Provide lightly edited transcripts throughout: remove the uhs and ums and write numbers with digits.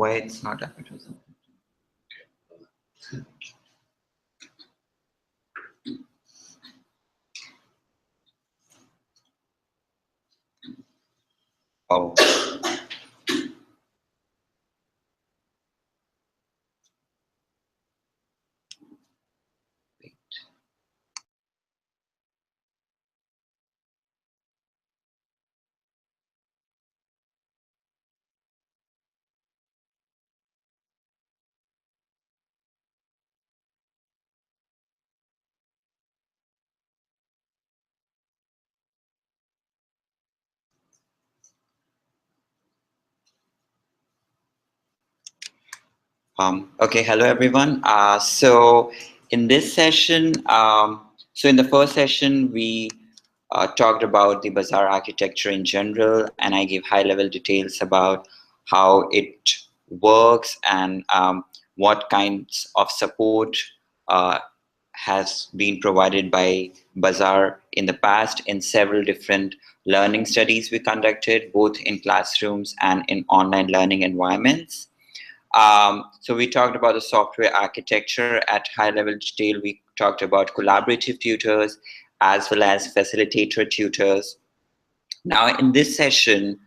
Why it's not advertising? Oh. Okay, hello everyone. So in this session, so in the first session, we talked about the Bazaar architecture in general, and I gave high-level details about how it works and what kinds of support has been provided by Bazaar in the past in several different learning studies we conducted, both in classrooms and in online learning environments. So we talked about the software architecture at high level detail. We talked about collaborative tutors as well as facilitator tutors. Now in this session,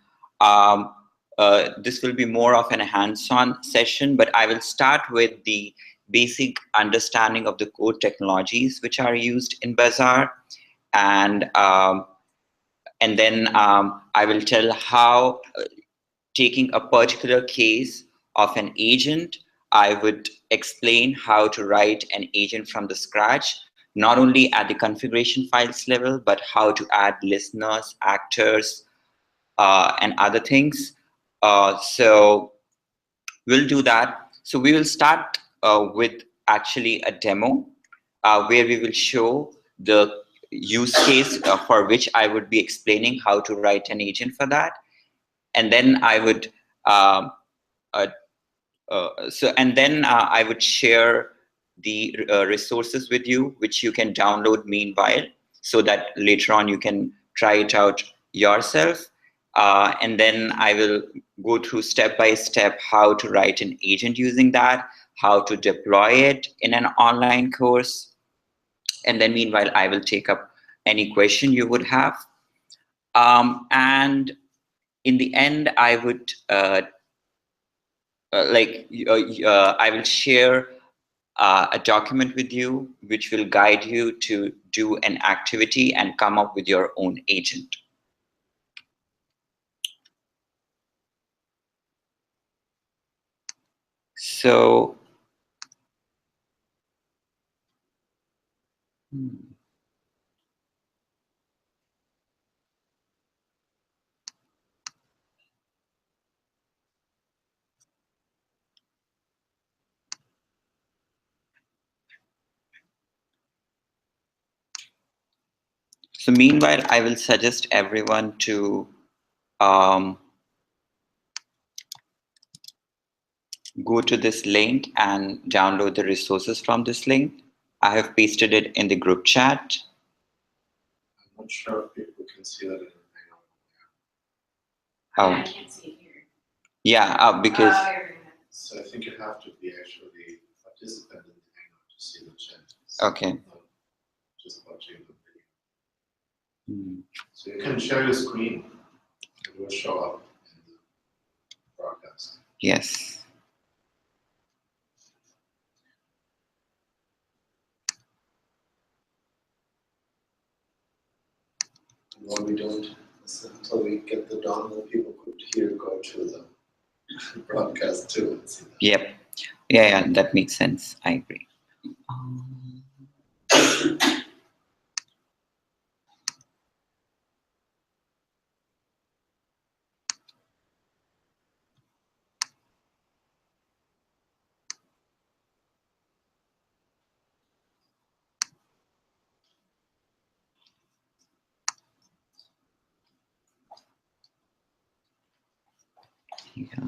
this will be more of an hands-on session, but I will start with the basic understanding of the core technologies which are used in Bazaar, and then I will tell how taking a particular case of an agent, I would explain how to write an agent from the scratch, not only at the configuration files level, but how to add listeners, actors, and other things. So we'll do that. So we will start with actually a demo where we will show the use case for which I would be explaining how to write an agent for that. And then I would I would share the resources with you, which you can download meanwhile, so that later on you can try it out yourself. And then I will go through step by step how to write an agent using that, how to deploy it in an online course. And then meanwhile, I will take up any question you would have. And in the end, I would I will share a document with you which will guide you to do an activity and come up with your own agent. So, meanwhile, I will suggest everyone to go to this link and download the resources from this link. I have pasted it in the group chat. I'm not sure if people can see that in the Hangout. I can't see it here. Yeah, because. So I think you have to be actually a participant in the Hangout to see the chat. Okay. Just watching the video. So you can share your screen. It will show up in the broadcast. Yes. What we don't, until we get the dongle, people could here go to the broadcast too and see that. Yep. Yeah, that makes sense. I agree. Yeah.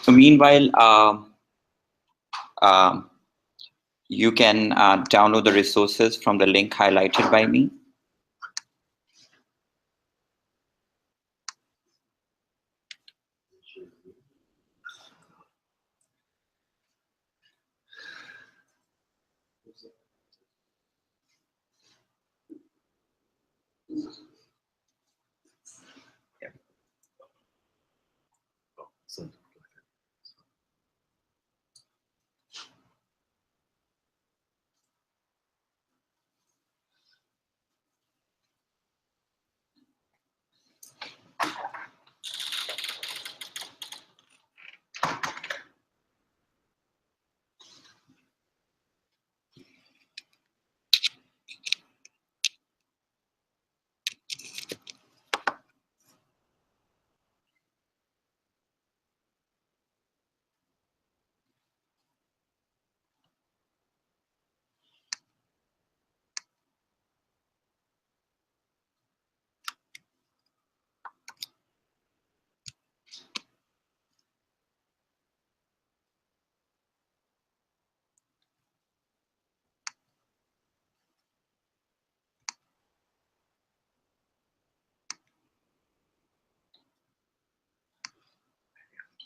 So meanwhile, you can download the resources from the link highlighted by me.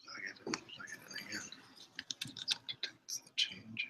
Plug it in again. Detects the change.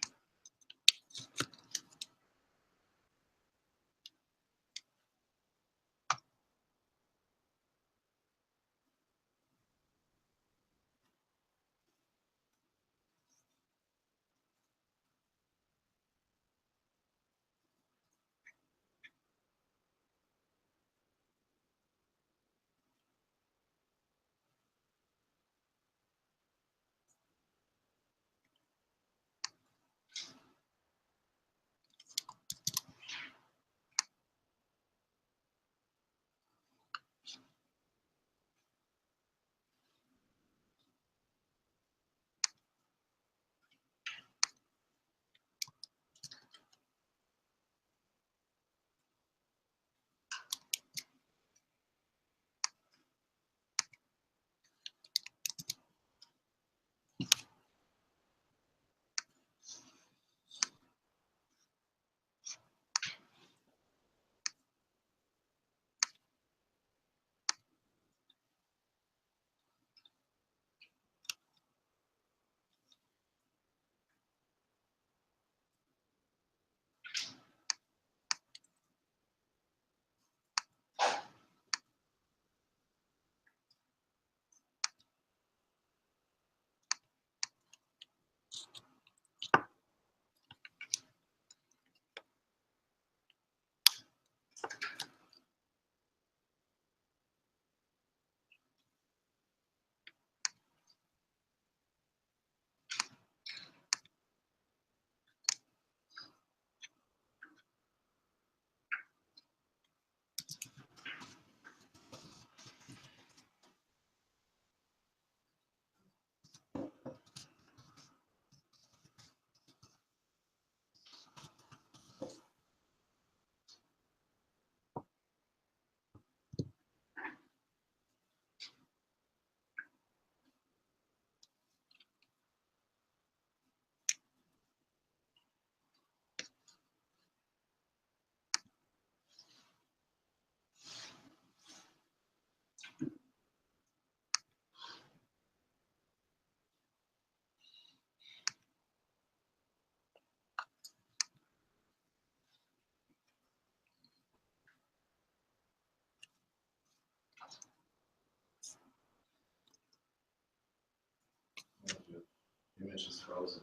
The image is frozen.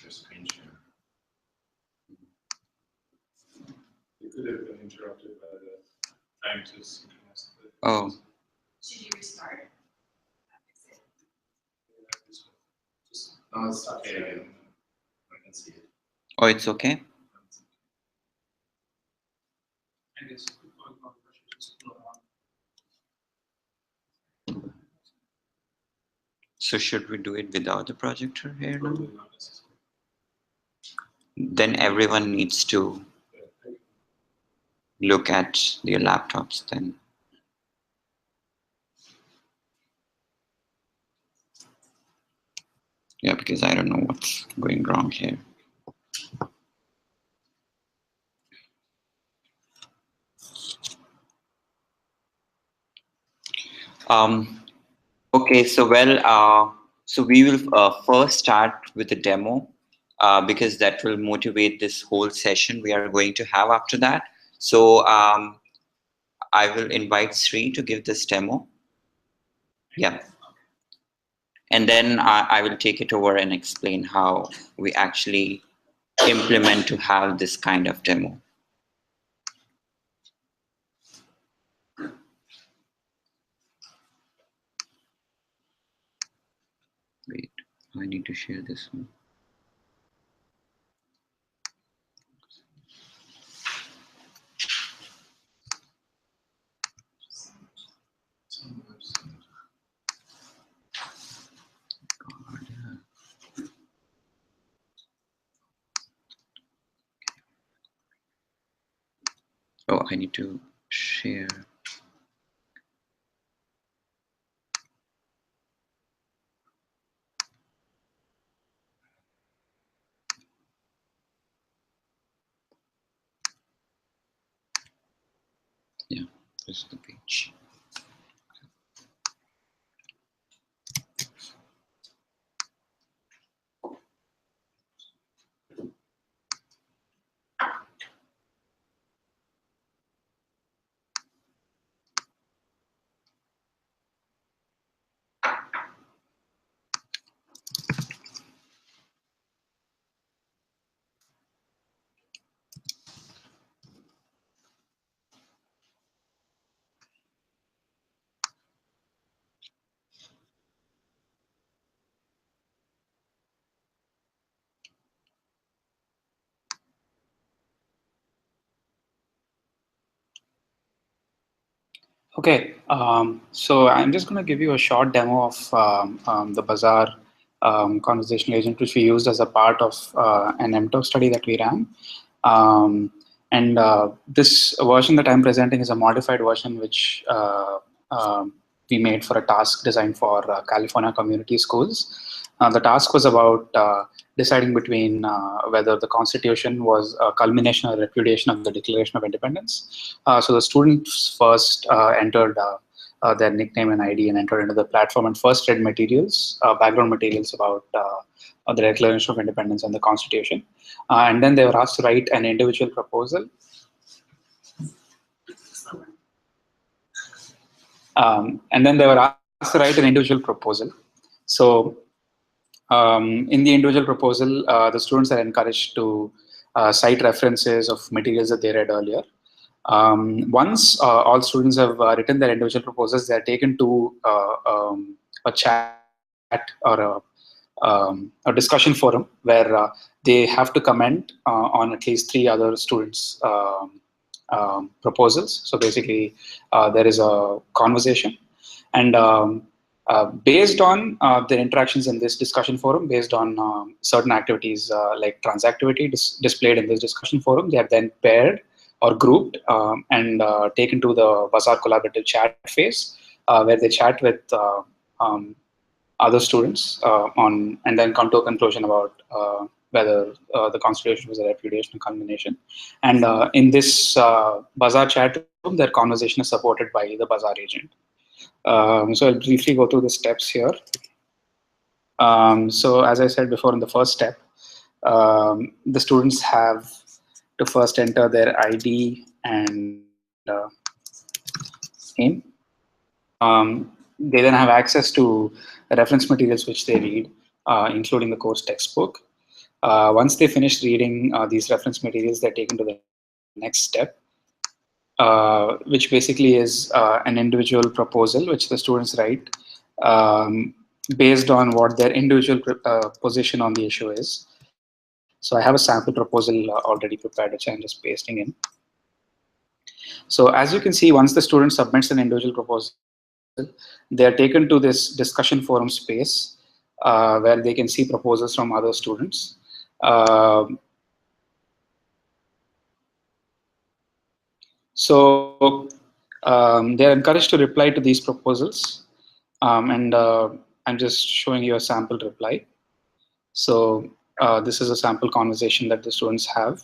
Your screen share. It could have been interrupted by the trying to synchronize. Oh. Should you restart? No, it's okay again. I can see it. Oh, it's okay? I guess just put it on. So should we do it without the projector here now? Probably not necessary. Then everyone needs to look at their laptops then. Yeah, because I don't know what's going wrong here. Okay, so we will first start with the demo because that will motivate this whole session we are going to have after that. So I will invite Sri to give this demo. Yeah. And then I will take it over and explain how we actually implement to have this kind of demo. Wait, I need to share this one. Oh, I need to share. Yeah, this is the page. Okay, so I'm just going to give you a short demo of the Bazaar conversational agent, which we used as a part of an MTOR study that we ran. Um, and this version that I'm presenting is a modified version, which we made for a task designed for California community schools. The task was about deciding between whether the Constitution was a culmination or repudiation of the Declaration of Independence. So the students first entered their nickname and ID and entered into the platform and first read materials, background materials about the Declaration of Independence and the Constitution. And then they were asked to write an individual proposal. And then they were asked to write an individual proposal. So in the individual proposal, the students are encouraged to cite references of materials that they read earlier. Once all students have written their individual proposals, they are taken to a chat or a discussion forum where they have to comment on at least 3 other students' proposals. So basically, there is a conversation, and based on their interactions in this discussion forum, based on certain activities like transactivity displayed in this discussion forum, they are then paired or grouped and taken to the Bazaar collaborative chat phase, where they chat with other students and then come to a conclusion about whether the Constitution was a repudiation or culmination. And in this Bazaar chat room, their conversation is supported by the Bazaar agent. So I'll briefly go through the steps here. So as I said before, in the first step, the students have to first enter their ID and name. They then have access to reference materials which they read, including the course textbook. Once they finish reading these reference materials, they're taken to the next step, which basically is an individual proposal which the students write based on what their individual position on the issue is. So I have a sample proposal already prepared, which I'm just pasting in. So as you can see, once the student submits an individual proposal, they are taken to this discussion forum space where they can see proposals from other students. So they're encouraged to reply to these proposals. And I'm just showing you a sample reply. So this is a sample conversation that the students have.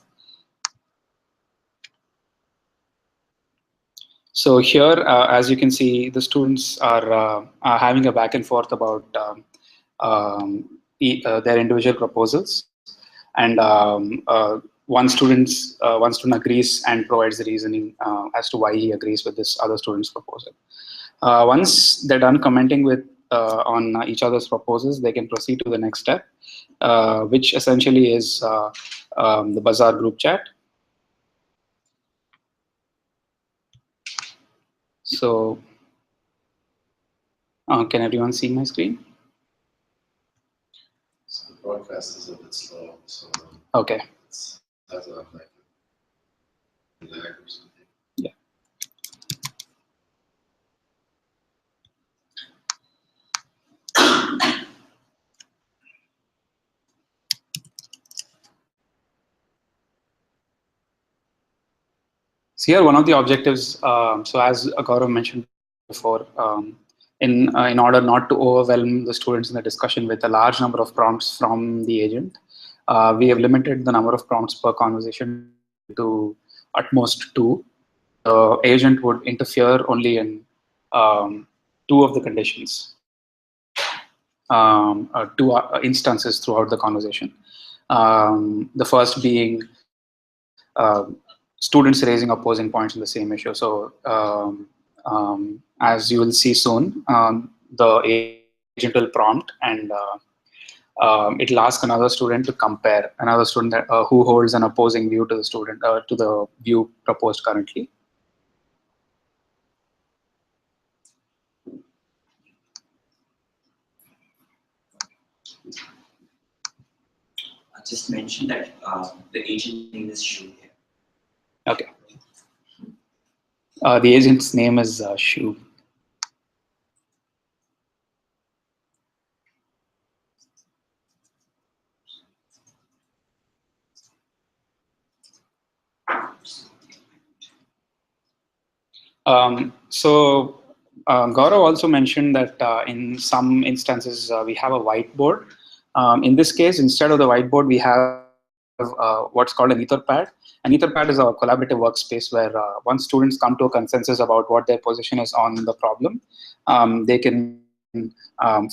So here, as you can see, the students are having a back and forth about their individual proposals, and one student agrees and provides the reasoning as to why he agrees with this other student's proposal. Once they're done commenting with on each other's proposals, they can proceed to the next step, which essentially is the Bazaar group chat. So, can everyone see my screen? So the broadcast is a bit slow, so Okay. that's a like lag or something. Yeah. So here, one of the objectives. So as Gaurav mentioned before, in order not to overwhelm the students in the discussion with a large number of prompts from the agent, we have limited the number of prompts per conversation to at most 2. The agent would interfere only in 2 of the conditions, 2 instances throughout the conversation. The first being students raising opposing points in the same issue. So as you will see soon, the agent will prompt, and it'll ask another student to compare another student that, who holds an opposing view to the student to the view proposed currently. I just mentioned that the agent name is Shu here. Okay. The agent's name is Shu. So Gaurav also mentioned that in some instances we have a whiteboard. In this case, instead of the whiteboard, we have what's called an Etherpad. An Etherpad is a collaborative workspace where once students come to a consensus about what their position is on the problem, they can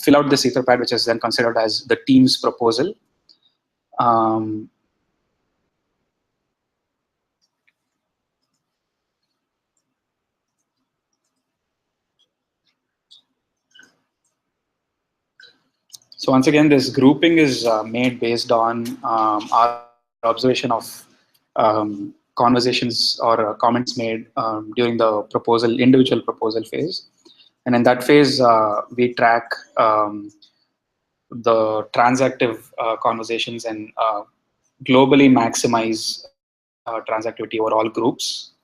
fill out this Etherpad, which is then considered as the team's proposal. Um, So once again, this grouping is made based on our observation of conversations or comments made during the individual proposal phase. And in that phase, we track the transactive conversations and globally maximize transactivity over all groups.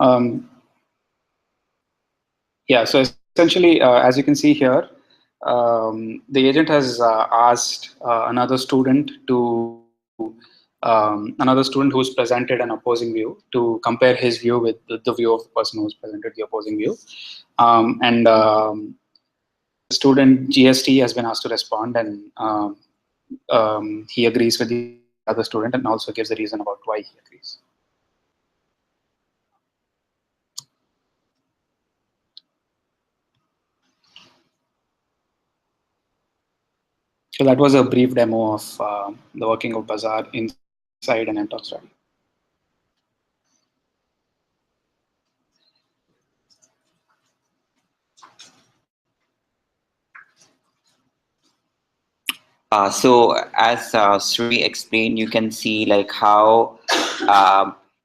Um, yeah, so essentially, as you can see here, the agent has asked another student who's presented an opposing view to compare his view with the view of the person who's presented the opposing view. And the student GST has been asked to respond, and he agrees with the other student and also gives the reason about why he agrees. So that was a brief demo of the working of Bazaar inside an MTalk study. So as Sri explained, you can see like how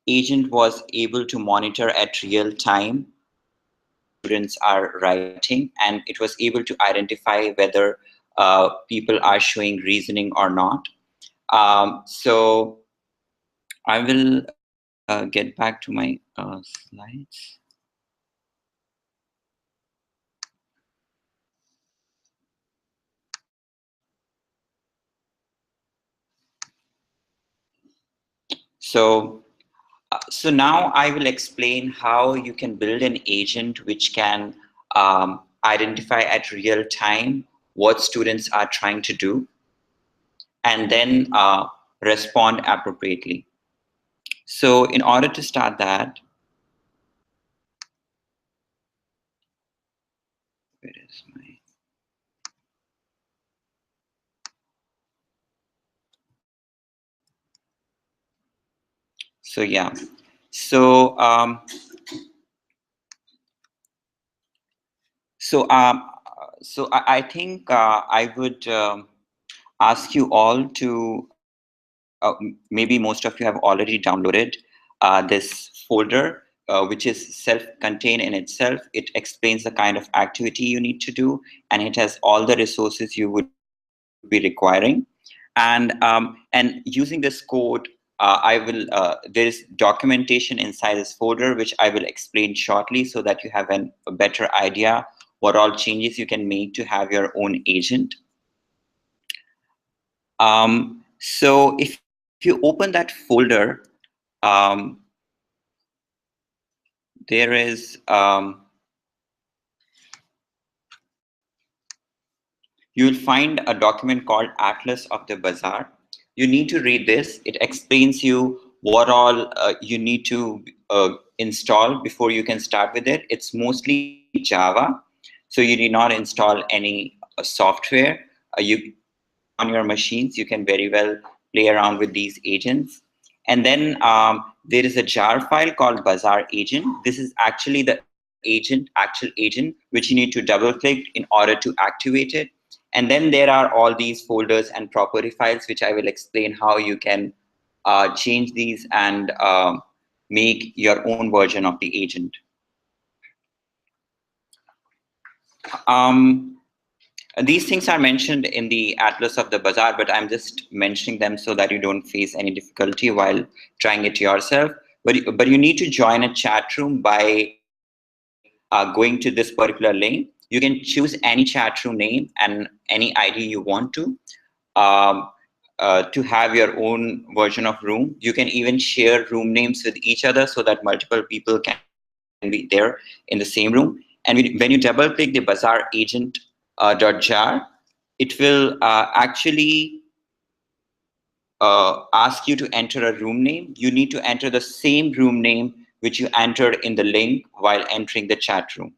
agent was able to monitor at real time students are writing, and it was able to identify whether people are showing reasoning or not. So I will get back to my slides. So so now I will explain how you can build an agent which can identify at real time what students are trying to do and then respond appropriately. So in order to start that, where is my, so yeah, so so um, I think I would ask you all to maybe most of you have already downloaded this folder, which is self-contained in itself. It explains the kind of activity you need to do, and it has all the resources you would be requiring. And using this code, I will there is documentation inside this folder, which I will explain shortly, so that you have a better idea what all changes you can make to have your own agent. So if you open that folder, um, there is you will find a document called Atlas of the Bazaar. You need to read this. It explains you what all you need to install before you can start with it. It's mostly Java, so you need not install any software. You on your machines, you can very well play around with these agents. And then there is a jar file called Bazaar agent. This is actually the actual agent, which you need to double click in order to activate it. And then there are all these folders and property files, which I will explain how you can change these and make your own version of the agent. Um, These things are mentioned in the Atlas of the Bazaar, but I'm just mentioning them so that you don't face any difficulty while trying it yourself. But you need to join a chat room by going to this particular link. You can choose any chat room name and any ID you want um, to have your own version of room. You can even share room names with each other so that multiple people can be there in the same room. And when you double click the Bazaar agent .jar, it will actually ask you to enter a room name. You need to enter the same room name which you entered in the link while entering the chat room.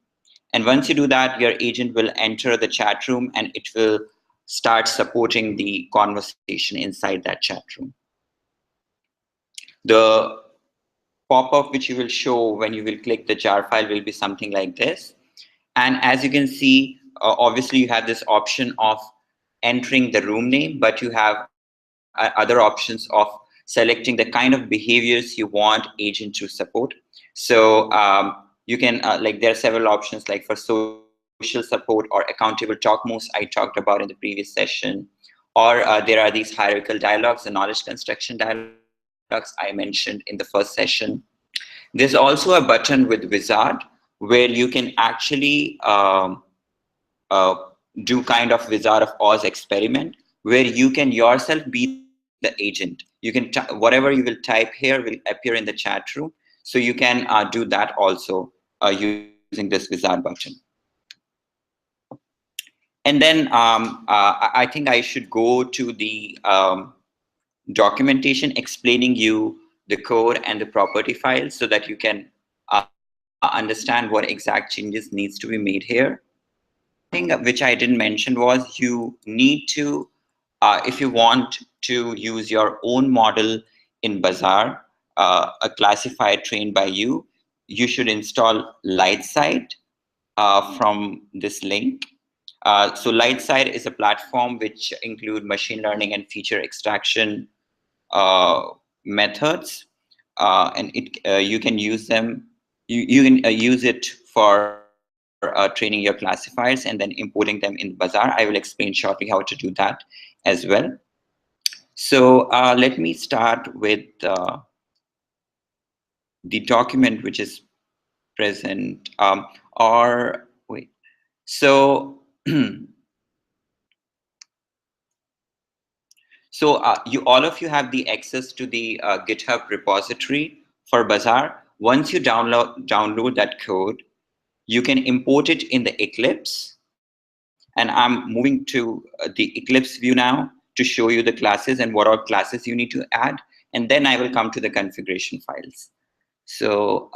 And once you do that, your agent will enter the chat room and it will start supporting the conversation inside that chat room. The pop-up which you will show when you will click the jar file will be something like this. And as you can see, obviously you have this option of entering the room name, but you have other options of selecting the kind of behaviors you want agent to support. So you can, like there are several options like for social support or accountable talk moves I talked about in the previous session. Or there are these hierarchical dialogues, the knowledge construction dialogues I mentioned in the first session. There's also a button with Wizard where you can actually uh, do kind of Wizard of Oz experiment where you can yourself be the agent. You can whatever you will type here will appear in the chat room. So you can do that also using this Wizard button. And then I think I should go to the documentation explaining you the code and the property files so that you can understand what exact changes needs to be made here. One thing which I didn't mention was you need to, if you want to use your own model in Bazaar, a classifier trained by you should install LightSight from this link. So Lightside is a platform which include machine learning and feature extraction methods, and you can use them. You can use it for training your classifiers and then importing them in Bazaar. I will explain shortly how to do that as well. So let me start with the document which is present, or wait. So so you all of you have the access to the GitHub repository for Bazaar. Once you download that code, you can import it in the Eclipse. And I'm moving to the Eclipse view now to show you the classes and what all classes you need to add. And then I will come to the configuration files. So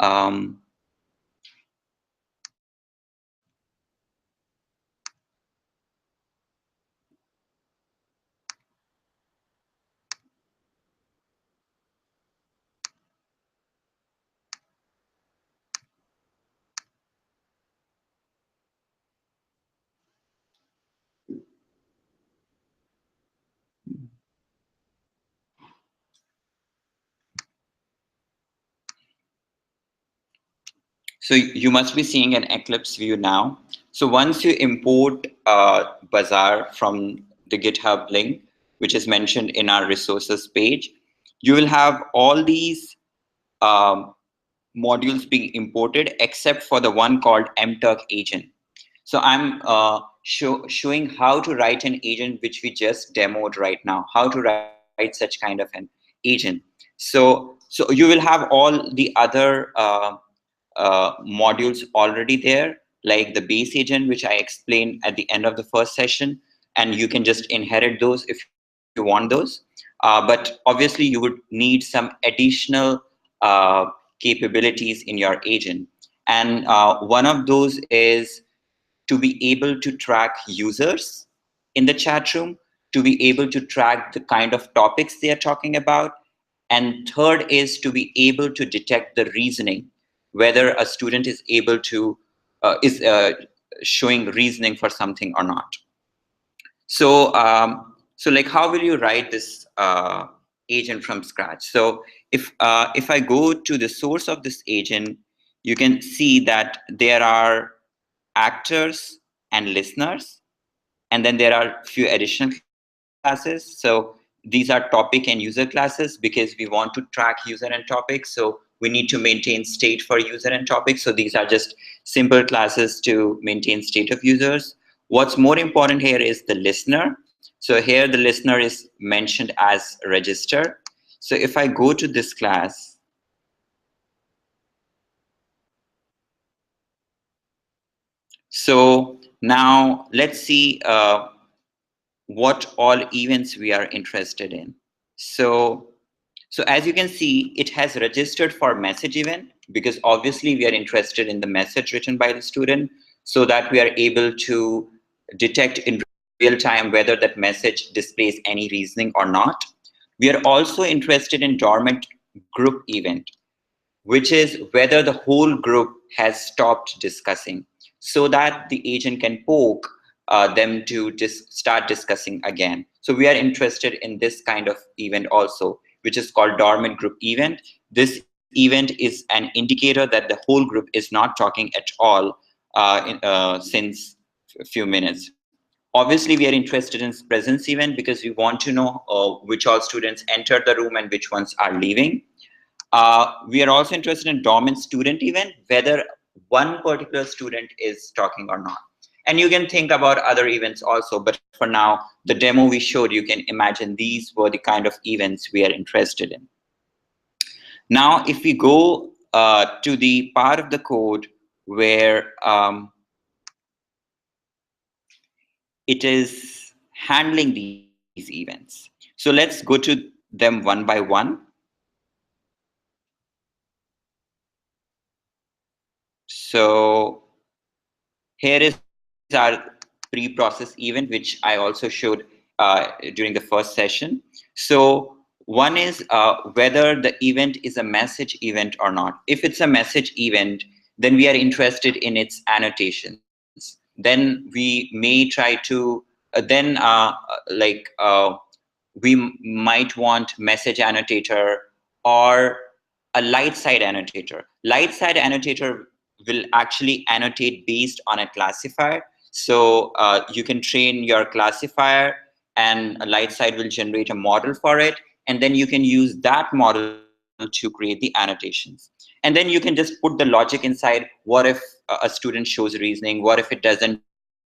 So you must be seeing an Eclipse view now. So once you import Bazaar from the GitHub link, which is mentioned in our resources page, you will have all these um, modules being imported except for the one called mturk agent. So I'm showing how to write an agent, which we just demoed right now, how to write such kind of an agent. So you will have all the other modules already there, like the base agent, which I explained at the end of the first session, and you can just inherit those if you want those. But obviously, you would need some additional capabilities in your agent. And one of those is to be able to track users in the chat room, to be able to track the kind of topics they are talking about. And third is to be able to detect the reasoning, whether a student is able to, is showing reasoning for something or not. So, so like, how will you write this agent from scratch? So if I go to the source of this agent, you can see that there are actors and listeners, and then there are a few additional classes. So these are topic and user classes because we want to track user and topic. So we need to maintain state for user and topic. So these are just simple classes to maintain state of users. What's more important here is the listener. So here the listener is mentioned as register. So if I go to this class, so now let's see what all events we are interested in. So as you can see, it has registered for message event because obviously we are interested in the message written by the student so that we are able to detect in real time whether that message displays any reasoning or not. We are also interested in dormant group event, which is whether the whole group has stopped discussing so that the agent can poke them to start discussing again. So we are interested in this kind of event also, which is called dormant group event. This event is an indicator that the whole group is not talking at all since a few minutes. Obviously, we are interested in presence event because we want to know which all students entered the room and which ones are leaving. We are also interested in dormant student event, whether one particular student is talking or not. And you can think about other events also, but for now, the demo we showed, you can imagine these were the kind of events we are interested in. Now, if we go to the part of the code where it is handling these events. So let's go to them one by one. So here is our pre-process event, which I also showed during the first session. So one is whether the event is a message event or not. If it's a message event, then we are interested in its annotations. then we may try to then we might want message annotator or a light side annotator. Light side annotator will actually annotate based on a classifier. So you can train your classifier, and a light side will generate a model for it, and then you can use that model to create the annotations. And then you can just put the logic inside. What if a student shows reasoning? What if it doesn't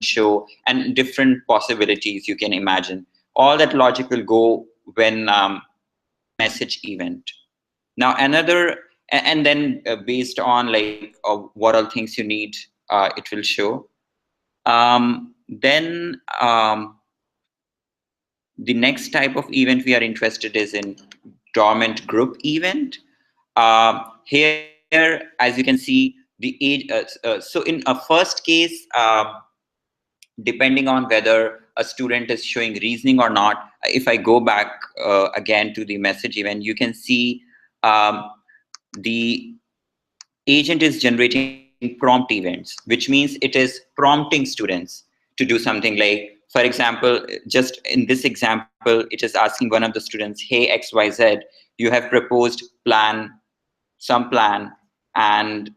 show? And different possibilities you can imagine. All that logic will go when message event. Now another, and then based on like what all things you need, it will show. Then the next type of event we are interested is in dormant group event. Here, as you can see, the age. So in a first case, depending on whether a student is showing reasoning or not, if I go back again to the message event, you can see the agent is generating prompt events, which means it is prompting students to do something. Like, for example, just in this example, it is asking one of the students, hey, XYZ, you have proposed some plan, and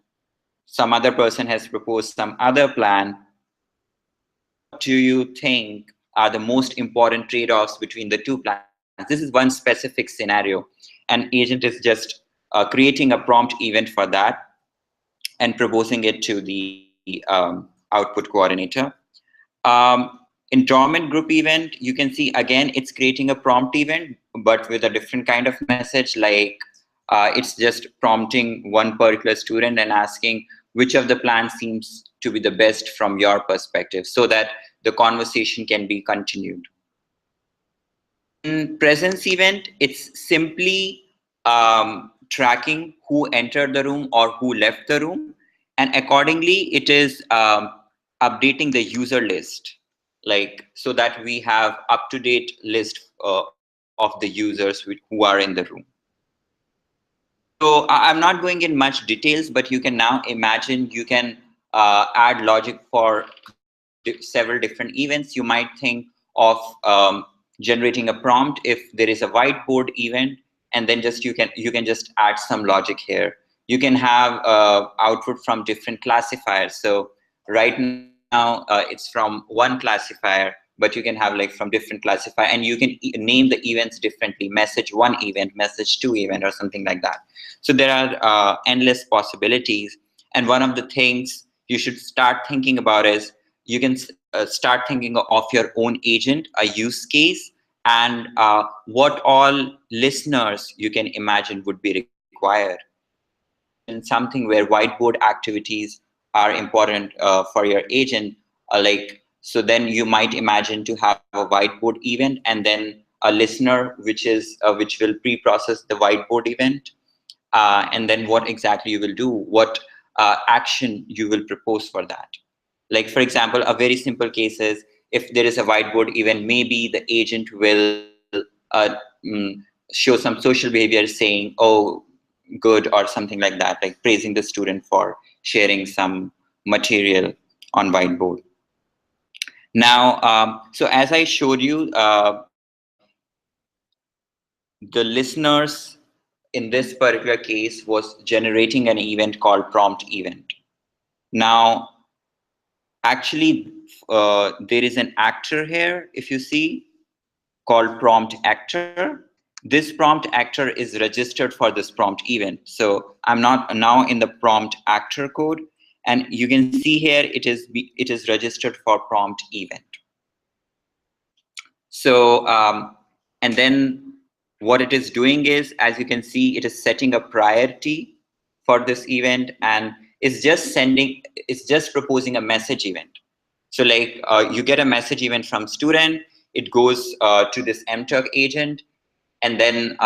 some other person has proposed some other plan. What do you think are the most important trade-offs between the two plans? This is one specific scenario. An agent is just creating a prompt event for that and proposing it to the output coordinator. In dormant group event, you can see again it's creating a prompt event, but with a different kind of message. Like it's just prompting one particular student and asking which of the plans seems to be the best from your perspective, so that the conversation can be continued. In presence event, it's simply tracking who entered the room or who left the room, and accordingly it is updating the user list, like so that we have up-to-date list of the users who are in the room. So I'm not going in much details, but you can now imagine you can add logic for several different events. You might think of generating a prompt if there is a whiteboard event, and then just you can just add some logic here. You can have output from different classifiers. So right now it's from one classifier, but you can have like from different classifier, and you can name the events differently: message one event, message two event, or something like that. So there are endless possibilities. And one of the things you should start thinking about is you can start thinking of your own agent, a use case, and what all listeners you can imagine would be required. Imagine something where whiteboard activities are important for your agent, so then you might imagine to have a whiteboard event, and then a listener which will pre-process the whiteboard event, and then what exactly you will do, what action you will propose for that. Like, for example, a very simple case is if there is a whiteboard event, maybe the agent will show some social behavior saying, oh, good, or something like that, like praising the student for sharing some material on whiteboard. Now, so as I showed you, the listeners in this particular case was generating an event called prompt event. Now, actually, there is an actor here, if you see, called prompt actor. This prompt actor is registered for this prompt event. So I'm not now in the prompt actor code, and you can see here it is registered for prompt event. So and then what it is doing is, as you can see, it is setting a priority for this event, and it's just proposing a message event. So like you get a message event from student, it goes to this mturk agent, and then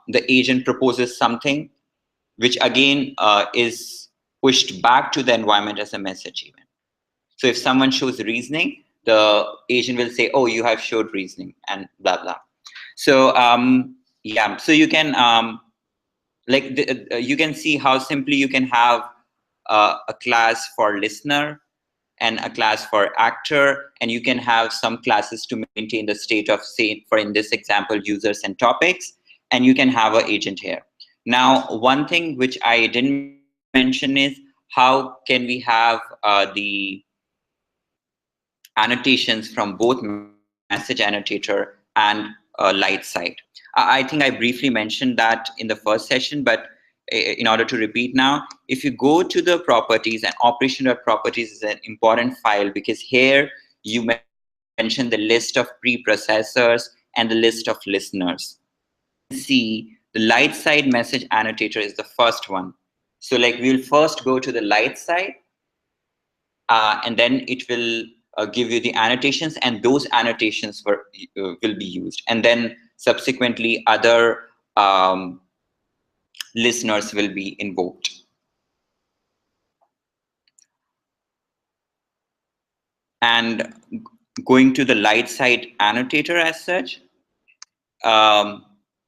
the agent proposes something, which again is pushed back to the environment as a message event. So if someone shows reasoning, the agent will say, oh, you have showed reasoning, and blah, blah. So yeah, so you can you can see how simply you can have a class for listener, and a class for actor, and you can have some classes to maintain the state of, say, for in this example, users and topics, and you can have an agent here. Now, one thing which I didn't mention is how can we have the annotations from both message annotator and light side. I think I briefly mentioned that in the first session, but in order to repeat now, if you go to the properties, and operation.properties is an important file because here you mention the list of preprocessors and the list of listeners. See, the light side message annotator is the first one. So like we'll first go to the light side, and then it will give you the annotations, and those annotations will be used, and then subsequently other listeners will be invoked. And going to the light side annotator as such,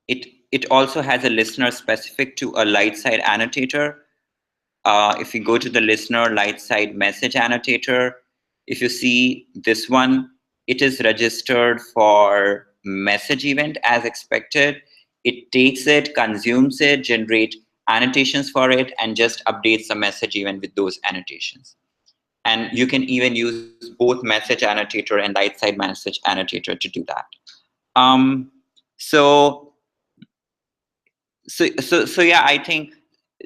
it also has a listener specific to a light side annotator. If you go to the listener light side message annotator, if you see this one, it is registered for message event as expected. It takes it, consumes it, generate annotations for it, and just updates the message event with those annotations. And you can even use both message annotator and light side message annotator to do that. So yeah, I think,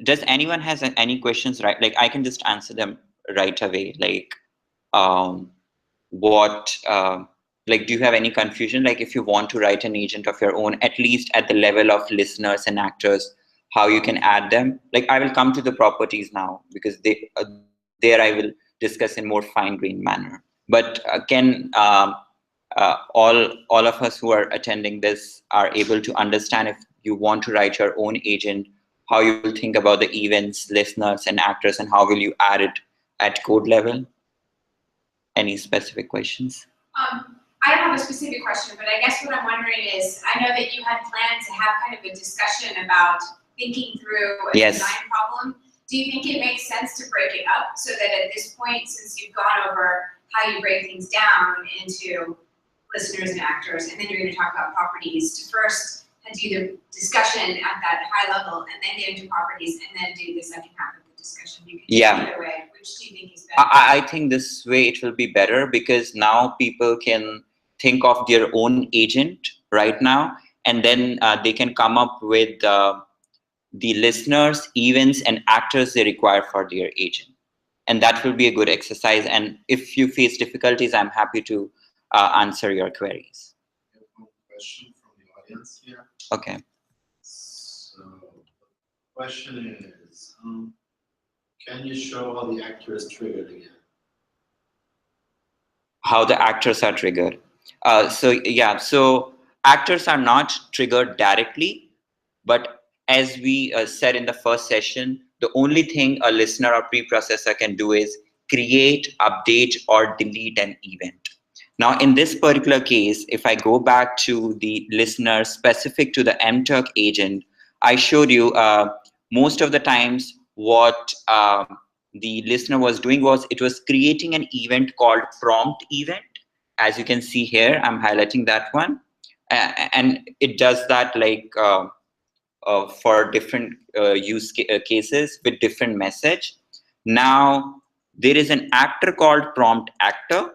does anyone has any questions, right? Like I can just answer them right away. Like what like, do you have any confusion? Like if you want to write an agent of your own, at least at the level of listeners and actors, how you can add them? Like I will come to the properties now because there I will discuss in more fine-grained manner. But can all of us who are attending this are able to understand, if you want to write your own agent, how you will think about the events, listeners, and actors, and how will you add it at code level? Any specific questions? I don't have a specific question, but I guess what I'm wondering is, I know that you had planned to have kind of a discussion about thinking through a design problem. Do you think it makes sense to break it up so that at this point, since you've gone over how you break things down into listeners and actors, and then you're going to talk about properties, to first do the discussion at that high level, and then get into properties, and then do the second half of the discussion? You can do either way. Which do you think is better? I think this way it will be better, because now people can think of their own agent right now, and then they can come up with the listeners, events, and actors they require for their agent. And that will be a good exercise. And if you face difficulties, I'm happy to answer your queries. I have one question from the audience here. Okay. So the question is, can you show how the actor is triggered again? How the actors are triggered. So actors are not triggered directly, but as we said in the first session, the only thing a listener or preprocessor can do is create, update, or delete an event. Now, in this particular case, if I go back to the listener specific to the mturk agent, I showed you most of the times what the listener was doing was it was creating an event called prompt event. As you can see here, I'm highlighting that one. And it does that like for different cases with different message. Now, there is an actor called prompt actor,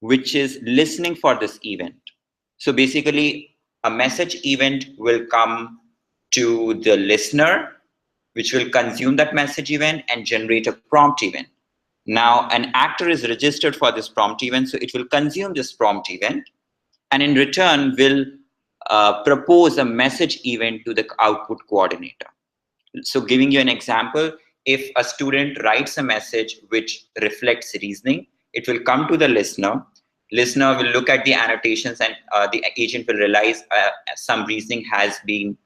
which is listening for this event. So basically, a message event will come to the listener, which will consume that message event and generate a prompt event. Now, an actor is registered for this prompt event, so it will consume this prompt event, and in return will propose a message event to the output coordinator. So giving you an example, if a student writes a message which reflects reasoning, it will come to the listener. Listener will look at the annotations, and the agent will realize some reasoning has been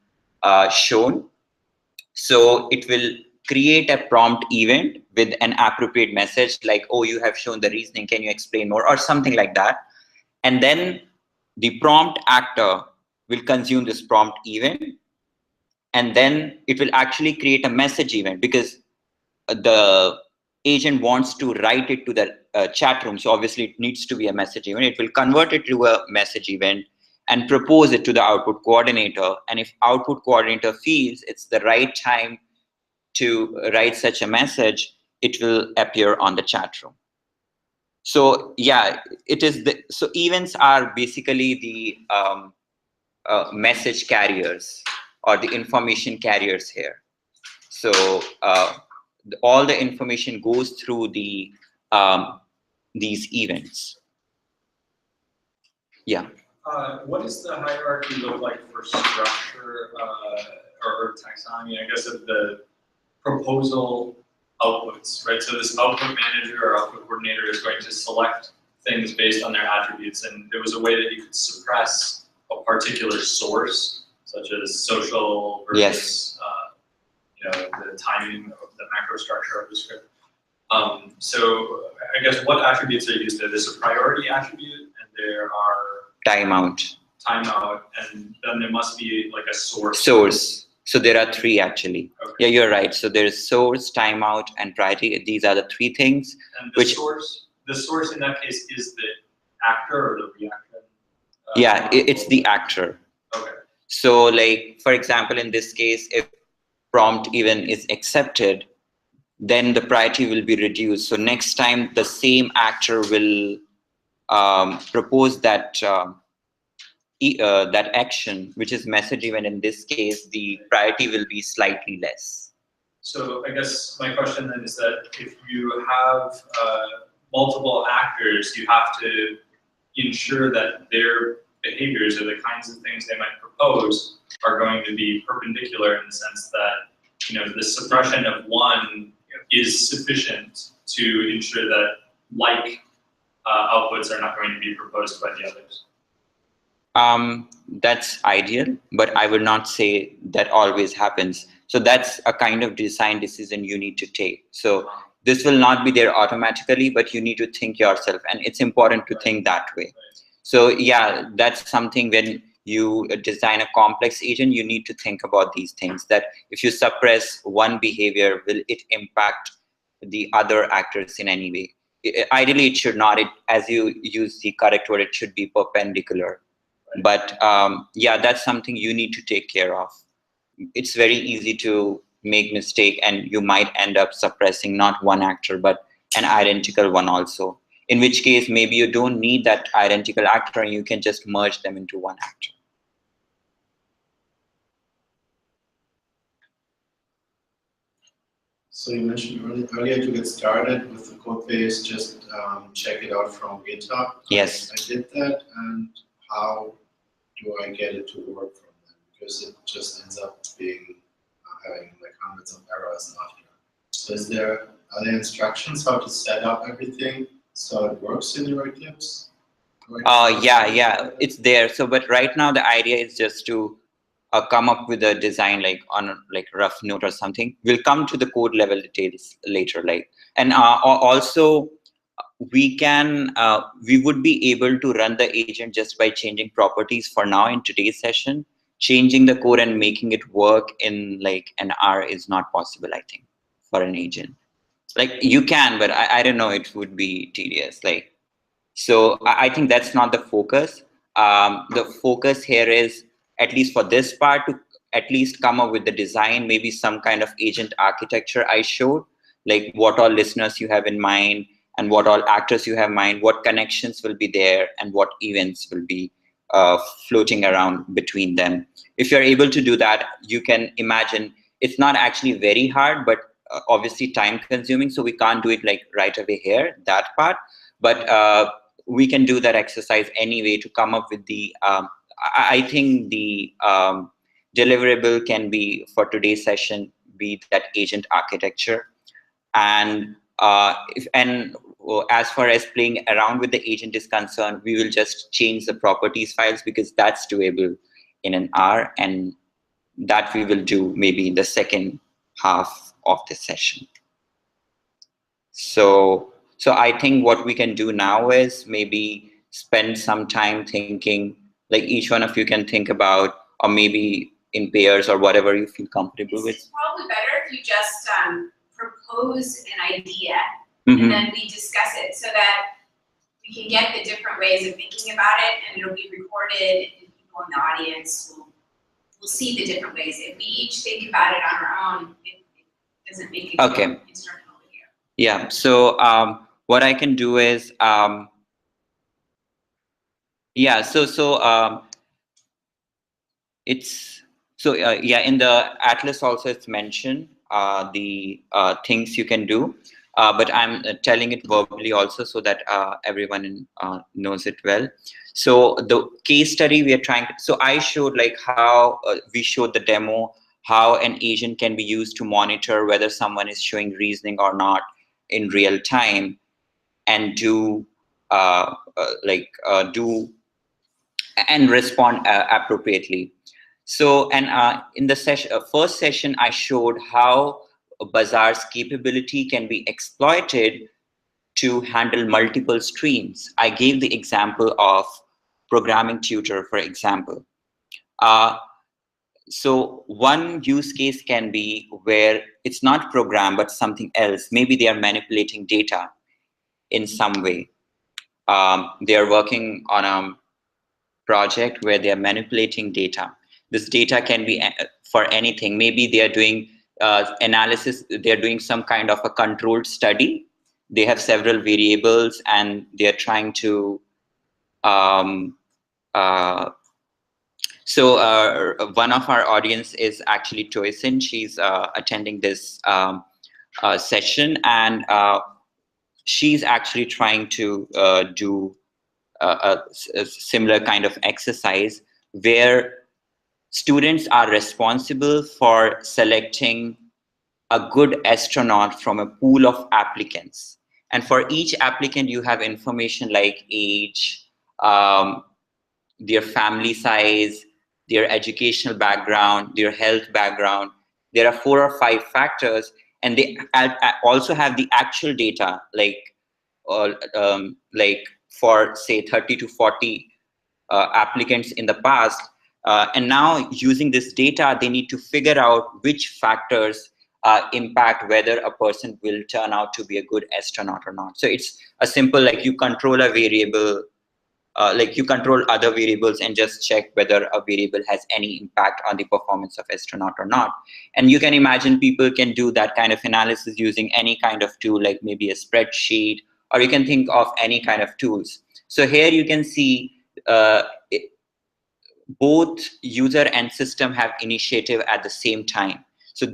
shown. So it will create a prompt event with an appropriate message like, oh, you have shown the reasoning, can you explain more, or something like that. And then the prompt actor will consume this prompt event, and then it will actually create a message event, because the agent wants to write it to the chat room. So obviously it needs to be a message event. It will convert it to a message event and propose it to the output coordinator. And if output coordinator feels it's the right time to write such a message, it will appear on the chat room. So yeah, it is. So events are basically the message carriers or the information carriers here. So all the information goes through the these events. Yeah. What does the hierarchy look like for structure or taxonomy, I guess, of the proposal outputs, right? So this output manager or output coordinator is going to select things based on their attributes, and there was a way that you could suppress a particular source, such as social versus, Yes. You know, the timing of the macro structure of the script. So I guess what attributes are used there? There's a priority attribute, and there are Timeout. And then there must be like a source. Source. So there are three actually. Okay. Yeah, you're right. So there is source, timeout, and priority. These are the three things. And the source in that case is the actor or the reactor? Yeah, it's the actor. Okay. So like, for example, in this case, if prompt even is accepted, then the priority will be reduced. So next time the same actor will propose that that action, which is message event. In this case, the priority will be slightly less. So I guess my question then is that if you have multiple actors, you have to ensure that their behaviors or the kinds of things they might propose are going to be perpendicular in the sense that, you know, the suppression of one is sufficient to ensure that like outputs are not going to be proposed by the others. That's ideal, but I would not say that always happens. So that's a kind of design decision you need to take. So this will not be there automatically, but you need to think yourself, and it's important to think that way. So yeah, that's something when you design a complex agent, you need to think about these things, that if you suppress one behavior, will it impact the other actors in any way? Ideally, it should not. As you use the correct word, it should be perpendicular. But yeah, that's something you need to take care of. It's very easy to make mistake, and you might end up suppressing not one actor, but an identical one also. In which case, maybe you don't need that identical actor, and you can just merge them into one actor. So you mentioned earlier to get started with the code base, just check it out from GitHub. Yes. I did that, and how do I get it to work from them? Because it just ends up being having like hundreds of errors after. So are there instructions how to set up everything so it works in your Eclipse? Yeah, it's there. So, but right now the idea is just to come up with a design like on a rough note or something. We'll come to the code level details later. And also we would be able to run the agent just by changing properties. For now, in today's session, changing the code and making it work in like an hour is not possible, I think, for an agent. Like you can, but I don't know, it would be tedious. So I think that's not the focus. The focus here is, at least for this part, to at least come up with the design, maybe some kind of agent architecture I showed, like what all listeners you have in mind and what all actors you have in mind, what connections will be there and what events will be floating around between them. If you're able to do that, you can imagine it's not actually very hard, but obviously time consuming. So we can't do it like right away here, that part. But we can do that exercise anyway to come up with the, I think the deliverable can be, for today's session, be that agent architecture. And as far as playing around with the agent is concerned, we will just change the properties files because that's doable in an hour, and that we will do maybe in the second half of the session. So I think what we can do now is maybe spend some time thinking, like each one of you can think about, or maybe in pairs or whatever you feel comfortable with. It's probably better if you just propose an idea and then we discuss it so that we can get the different ways of thinking about it, and it'll be recorded, and people in the audience will see the different ways. If we each think about it on our own, it doesn't make a good instructional video. Yeah, so what I can do is, in the atlas also it's mentioned the things you can do, but I'm telling it verbally also so that everyone knows it well. So the case study we are trying to, so I showed like how we showed the demo how an agent can be used to monitor whether someone is showing reasoning or not in real time, and do and respond appropriately. So, and in the first session, I showed how Bazaar's capability can be exploited to handle multiple streams. I gave the example of programming tutor, for example. So one use case can be where it's not program, but something else. Maybe they are manipulating data in some way. They are working on a project where they are manipulating data. This data can be for anything. Maybe they are doing analysis, they're doing some kind of a controlled study. They have several variables and they're trying to, one of our audience is actually Toysin. She's attending this session, and she's actually trying to do a similar kind of exercise where students are responsible for selecting a good astronaut from a pool of applicants. And for each applicant, you have information like age, their family size, their educational background, their health background. There are 4 or 5 factors, and they also have the actual data, like for say 30 to 40 applicants in the past. And now using this data, they need to figure out which factors impact whether a person will turn out to be a good astronaut or not. So it's a simple, like you control a variable, like you control other variables and just check whether a variable has any impact on the performance of astronaut or not. And you can imagine people can do that kind of analysis using any kind of tool, like maybe a spreadsheet, or you can think of any kind of tools. So here you can see both user and system have initiative at the same time. So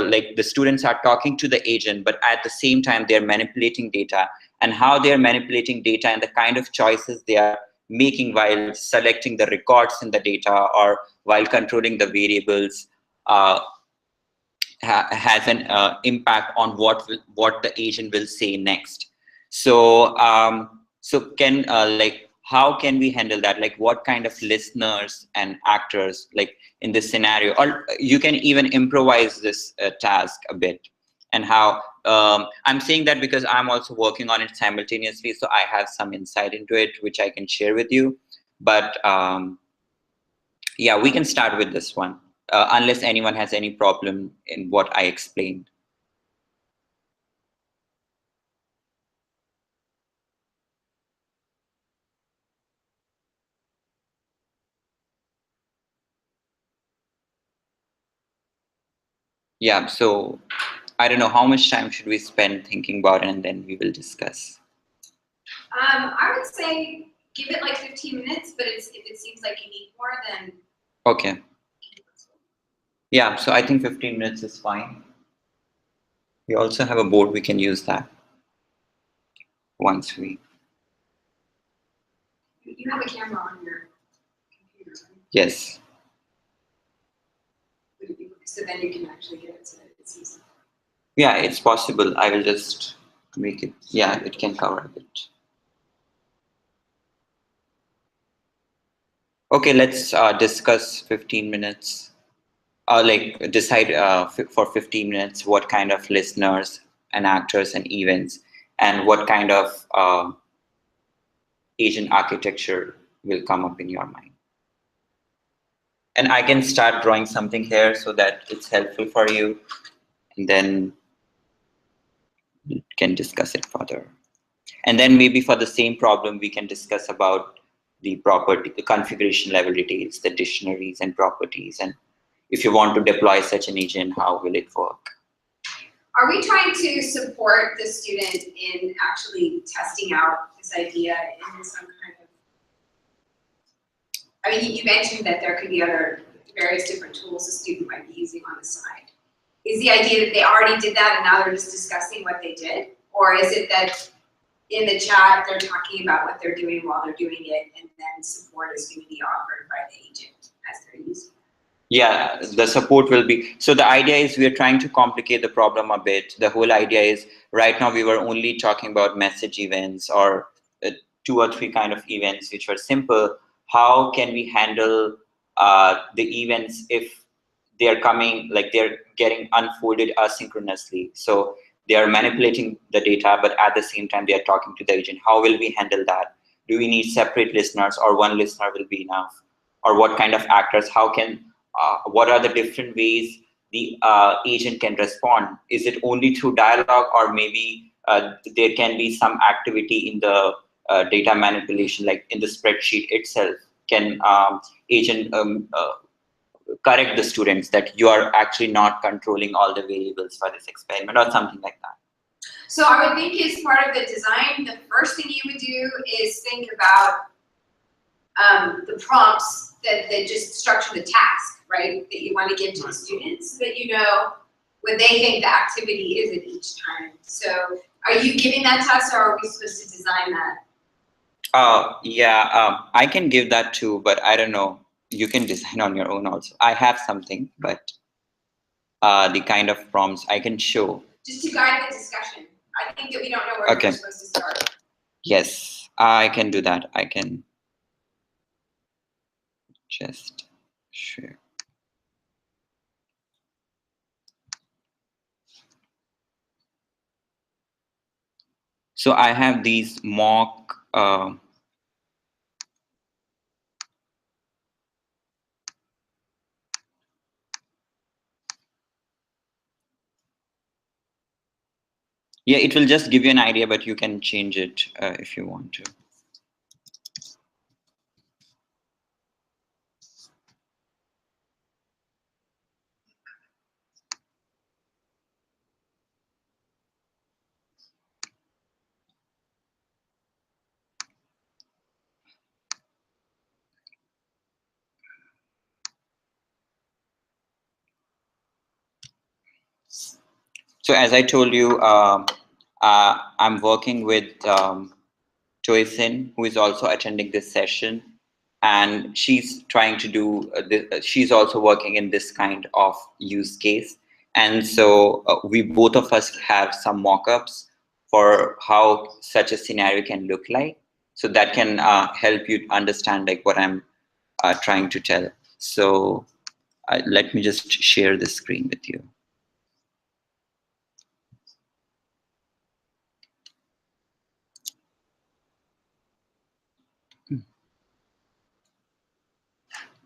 like the students are talking to the agent, but at the same time they're manipulating data, and how they're manipulating data and the kind of choices they are making while selecting the records in the data or while controlling the variables has an impact on what the agent will say next. So how can we handle that? Like what kind of listeners and actors, like in this scenario, or you can even improvise this task a bit. And how I'm saying that because I'm also working on it simultaneously, so I have some insight into it which I can share with you. But yeah, we can start with this one, unless anyone has any problem in what I explained. Yeah, so I don't know, how much time should we spend thinking about it, and then we will discuss. I would say give it like 15 minutes, but if it seems like you need more, then... Okay. Yeah, so I think 15 minutes is fine. We also have a board, we can use that once we... You have a camera on your computer, right? Yes. So then you can actually get it so that it's easy. Yeah, it's possible. I will just make it, yeah, it can cover a bit. Okay, let's discuss 15 minutes. Like decide for 15 minutes what kind of listeners and actors and events, and what kind of agent architecture will come up in your mind. And I can start drawing something here so that it's helpful for you, and then can discuss it further. And then maybe for the same problem, we can discuss about the property, the configuration level details, the dictionaries and properties. And if you want to deploy such an agent, how will it work? Are we trying to support the student in actually testing out this idea in some kind of, I mean, you mentioned that there could be other various different tools a student might be using on the side. Is the idea that they already did that and now they're just discussing what they did? Or is it that in the chat they're talking about what they're doing while they're doing it and then support is going to be offered by the agent as they're using it? Yeah, the support will be, so the idea is we're trying to complicate the problem a bit. The whole idea is right now we were only talking about message events or 2 or 3 kind of events which were simple. How can we handle the events if they're coming, like they're getting unfolded asynchronously? So they are manipulating the data, but at the same time they are talking to the agent. How will we handle that? Do we need separate listeners or one listener will be enough? Or what kind of actors? How can what are the different ways the agent can respond? Is it only through dialogue, or maybe there can be some activity in the data manipulation, like in the spreadsheet itself? Can agent correct the students that you are actually not controlling all the variables for this experiment or something like that? So I would think as part of the design, the first thing you would do is think about the prompts that just structure the task, right? That you want to give to the students so that you know what they think the activity is at each time. So are you giving that to us or are we supposed to design that? Yeah, I can give that too, but I don't know. You can design on your own also. I have something, but the kind of prompts I can show. Just to guide the discussion. I think that we don't know where we're supposed to start. Yes, I can do that. I can just share. So I have these mock yeah, it will just give you an idea, but you can change it if you want to. So as I told you, I'm working with Toisin, who is also attending this session, and she's trying to do she's also working in this kind of use case. And so we both of us have some mock-ups for how such a scenario can look like. So that can help you understand like what I'm trying to tell. So let me just share the screen with you.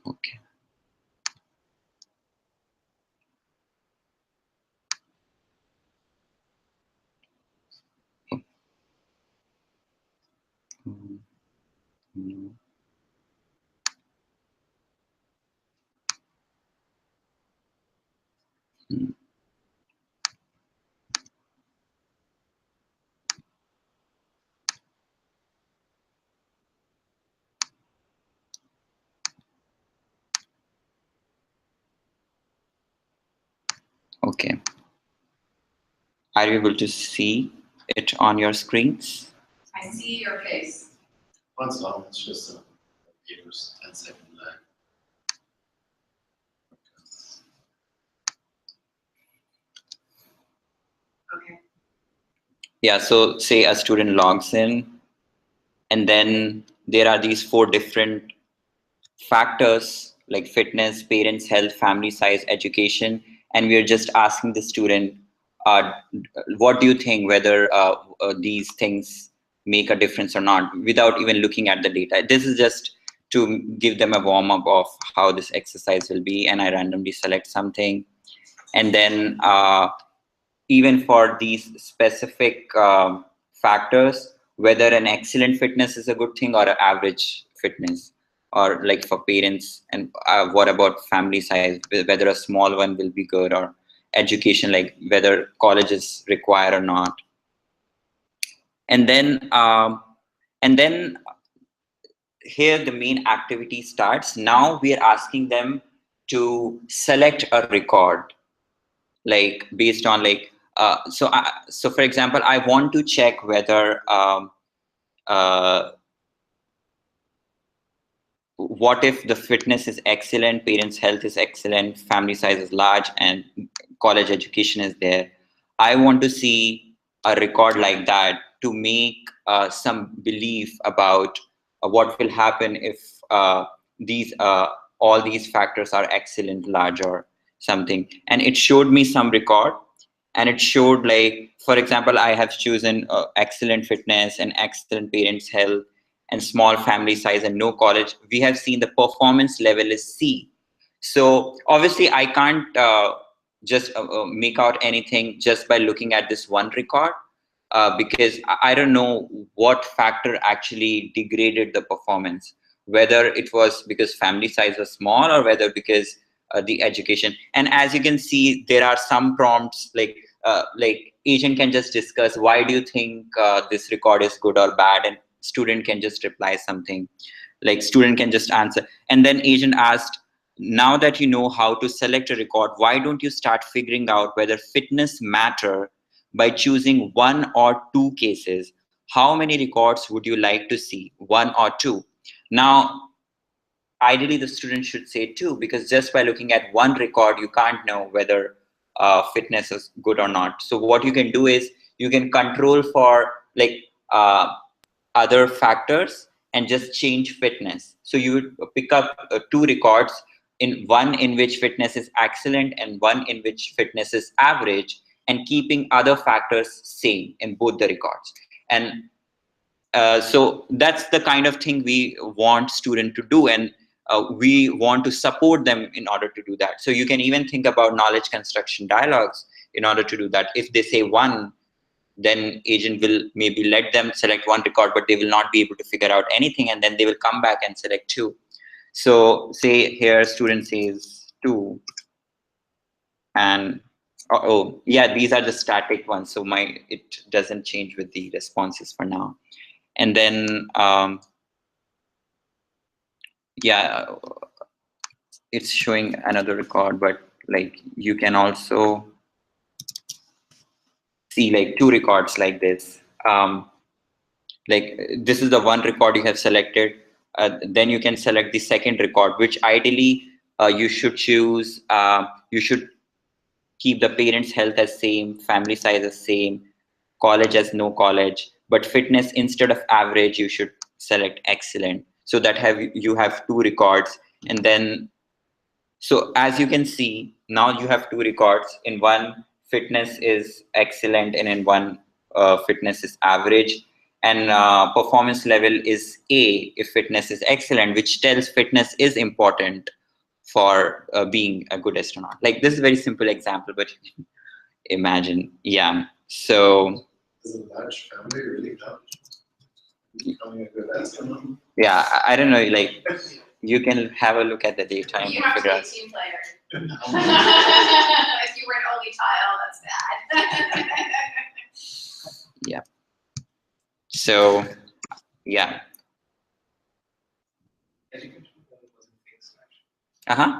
Okay. Okay. Are you able to see it on your screens? I see your face. Once long, it's just a 10-second lag. Okay. Yeah, so say a student logs in, and then there are these 4 different factors like fitness, parents, health, family size, education, and we are just asking the student, what do you think, whether these things make a difference or not, without even looking at the data. This is just to give them a warm-up of how this exercise will be, and I randomly select something. And then even for these specific factors, whether an excellent fitness is a good thing or an average fitness, or like for parents, and what about family size, whether a small one will be good, or education, like whether colleges require or not. And then here the main activity starts. Now we are asking them to select a record, like based on like so for example, I want to check whether what if the fitness is excellent, parents' health is excellent, family size is large, and college education is there. I want to see a record like that to make some belief about what will happen if these all these factors are excellent, large, or something. And it showed me some record, and it showed, like, for example, I have chosen excellent fitness and excellent parents' health and small family size and no college. We have seen the performance level is C. So obviously I can't just make out anything just by looking at this one record, because I don't know what factor actually degraded the performance, whether it was because family size was small or whether because the education. And as you can see, there are some prompts like agent can just discuss, why do you think this record is good or bad, and student can just reply something, like student can just answer. And then agent asked, now that you know how to select a record, why don't you start figuring out whether fitness matter by choosing one or two cases? How many records would you like to see, one or two? Now ideally the student should say two, because just by looking at one record you can't know whether fitness is good or not. So what you can do is you can control for like other factors and just change fitness. So you would pick up two records, in one in which fitness is excellent and one in which fitness is average, and keeping other factors same in both the records. And so that's the kind of thing we want student to do, and we want to support them in order to do that. So you can even think about knowledge construction dialogues in order to do that. If they say one, then agent will maybe let them select one record, but they will not be able to figure out anything, and then they will come back and select two. So say here student says two, and oh yeah, these are the static ones, so it doesn't change with the responses for now. And then yeah, it's showing another record, but like you can also see like two records like this. Like this is the one record you have selected. Then you can select the second record, which ideally you should choose. You should keep the parents' health as same, family size as same, college as no college, but fitness instead of average you should select excellent, so that you have two records. And then so as you can see, now you have two records. In one, fitness is excellent, and in one, fitness is average. And performance level is A if fitness is excellent, which tells fitness is important for being a good astronaut. Like this is a very simple example, but imagine, yeah. So Is a large family really count? Becoming a good astronaut? yeah, I don't know, like you can have a look at the data and You have to figure be a out. team player. If you were an only child, that's bad. Yeah. So yeah.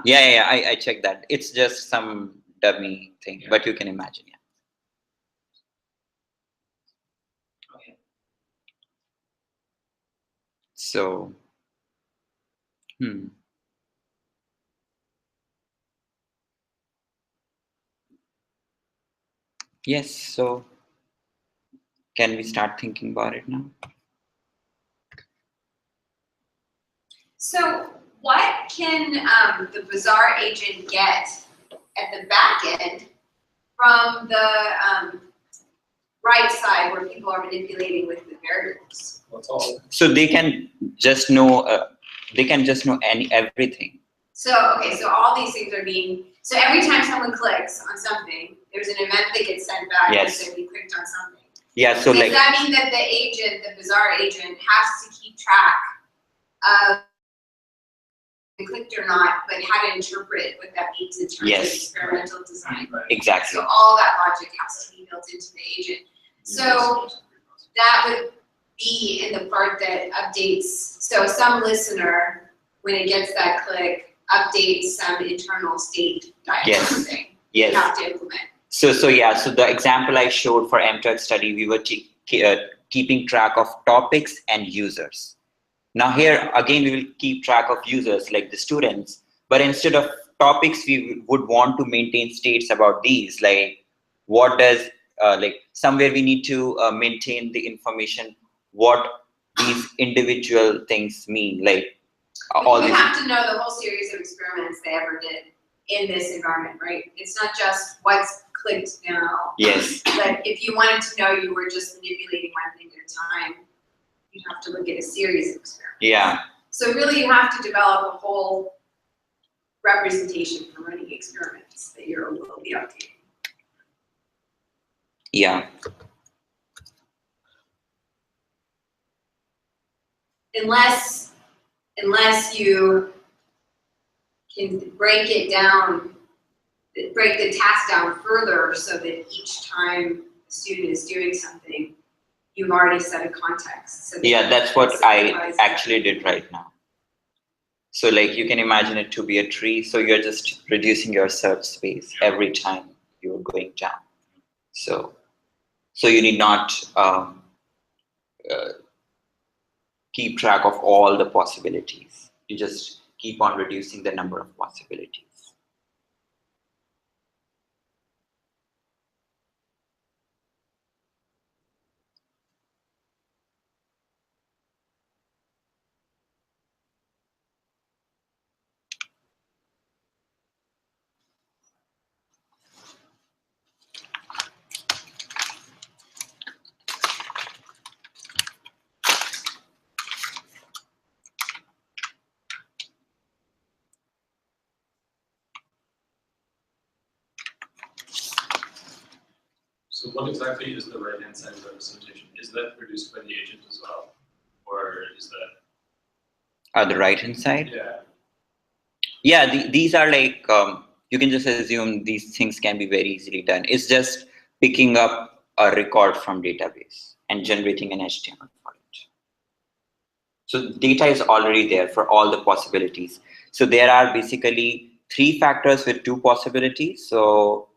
Yeah. I checked that. It's just some dummy thing, yeah. But you can imagine, yeah. Okay. So, yes. So, can we start thinking about it now? So, what can the Bazaar agent get at the back end from the right side, where people are manipulating with the variables? So they can just know. Everything. So okay, so all these things are being So every time someone clicks on something, there's an event that gets sent back that said we clicked on something. Yeah, so does that mean that the agent, the Bazaar agent, has to keep track of clicked or not, but how to interpret what that means in terms of experimental design? Exactly. So all that logic has to be built into the agent. So that would be in the part that updates. So some listener, when it gets that click, updates some internal state diagram thing. Yes. You have to implement. So the example I showed for M2X study, we were keeping track of topics and users. Now here, again, we will keep track of users like the students, but instead of topics, we would want to maintain states about these, like what does, like somewhere we need to maintain the information, what these individual things mean, like all you these. have to know the whole series of experiments they ever did in this environment, right? It's not just what's clicked now. Yes. But if you wanted to know you were just manipulating one thing at a time, you'd have to look at a series of experiments. Yeah. So really you have to develop a whole representation for running experiments that you will be updating. Yeah. Unless you can break it down, break the task down further so that each time a student is doing something, you've already set a context. So yeah, that's what I actually did right now. So like you can imagine it to be a tree, so you're just reducing your search space every time you're going down. So you need not keep track of all the possibilities. You just keep on reducing the number of possibilities. So what exactly is the right-hand side representation? Is that produced by the agent as well? Or is that? The right-hand side? Yeah. Yeah, these are like, you can just assume these things can be very easily done. It's just picking up a record from database and generating an HTML for it. So data is already there for all the possibilities. So there are basically 3 factors with 2 possibilities. So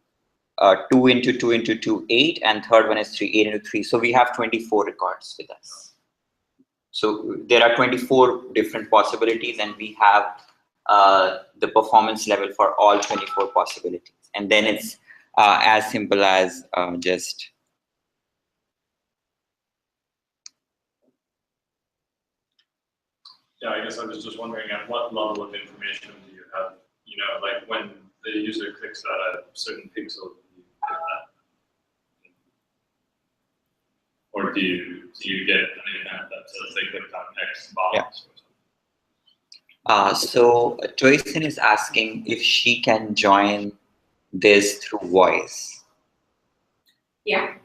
2 into 2 into 2, 8, and third one is 3, 8 into 3. So we have 24 records with us. So there are 24 different possibilities, and we have the performance level for all 24 possibilities. And then it's as simple as just. Yeah, I guess I was just wondering at what level of information do you have, you know, like when the user clicks at a certain pixel, do you get that? Or do you get an event that says they clicked on X box or something? So Toysin is asking if she can join this through voice. Yeah.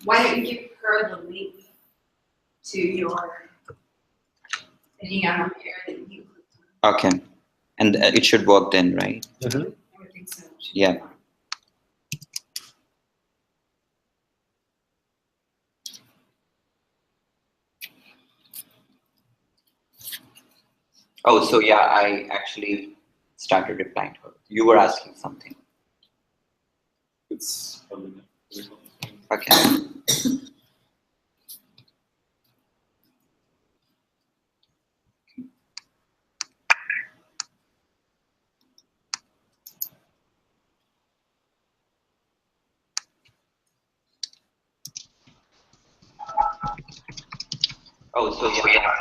Why don't you give her the link to your hangout on there that you clicked on? Okay. And it should work then, right? I would think so. Yeah. Oh, so yeah, I actually started replying to her. You were asking something. It's Okay. Oh, so yeah,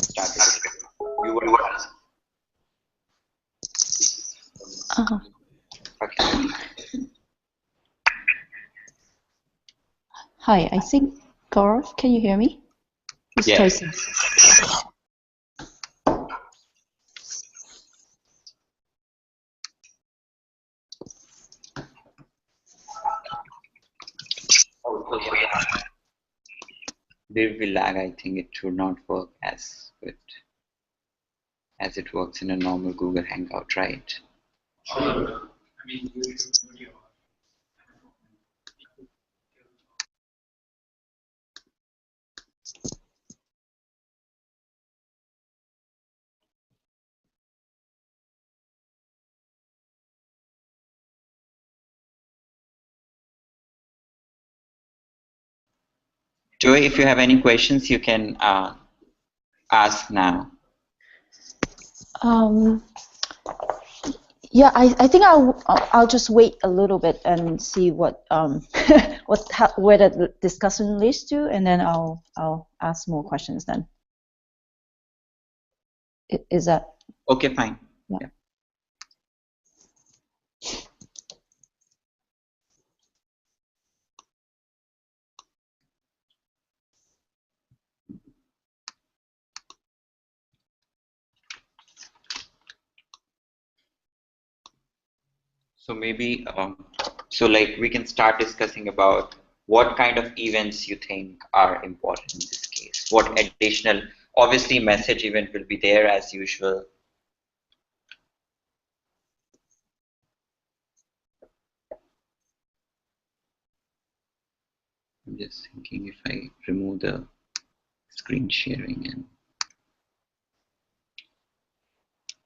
started. You were asking. Okay. Hi, I think Gaurav, can you hear me? It's Yes. Toysin. There will be lag. I think it should not work as good as it works in a normal Google Hangout, right? I mean, video. Joey, if you have any questions, you can ask now. Yeah, I think I'll just wait a little bit and see what where the discussion leads to, and then I'll ask more questions then. Is that okay? Fine. Yeah. So maybe, so like we can start discussing about what kind of events you think are important in this case. What additional, obviously message event will be there as usual. I'm just thinking if I remove the screen sharing and,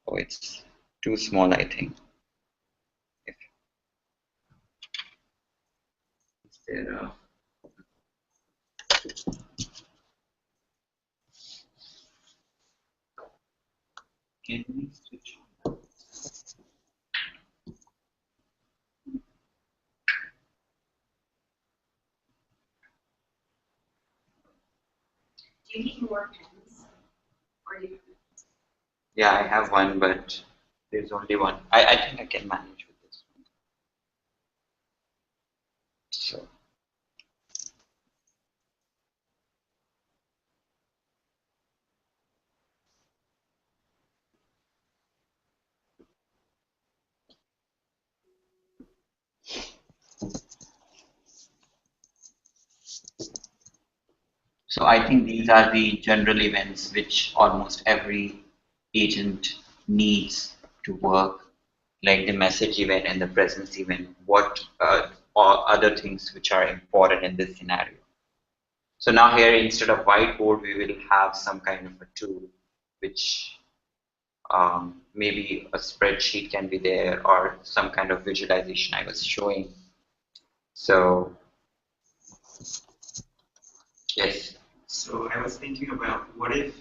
oh, it's too small, I think. Is there a, can we switch on? Do you need more pens? Or do you? Yeah, I have one, but there's only one. I think I can manage with this one. So. So I think these are the general events which almost every agent needs to work, like the message event and the presence event. What are other things which are important in this scenario? So now here, instead of whiteboard, we will have some kind of a tool, which maybe a spreadsheet can be there or some kind of visualization I was showing. So yes. So I was thinking about what if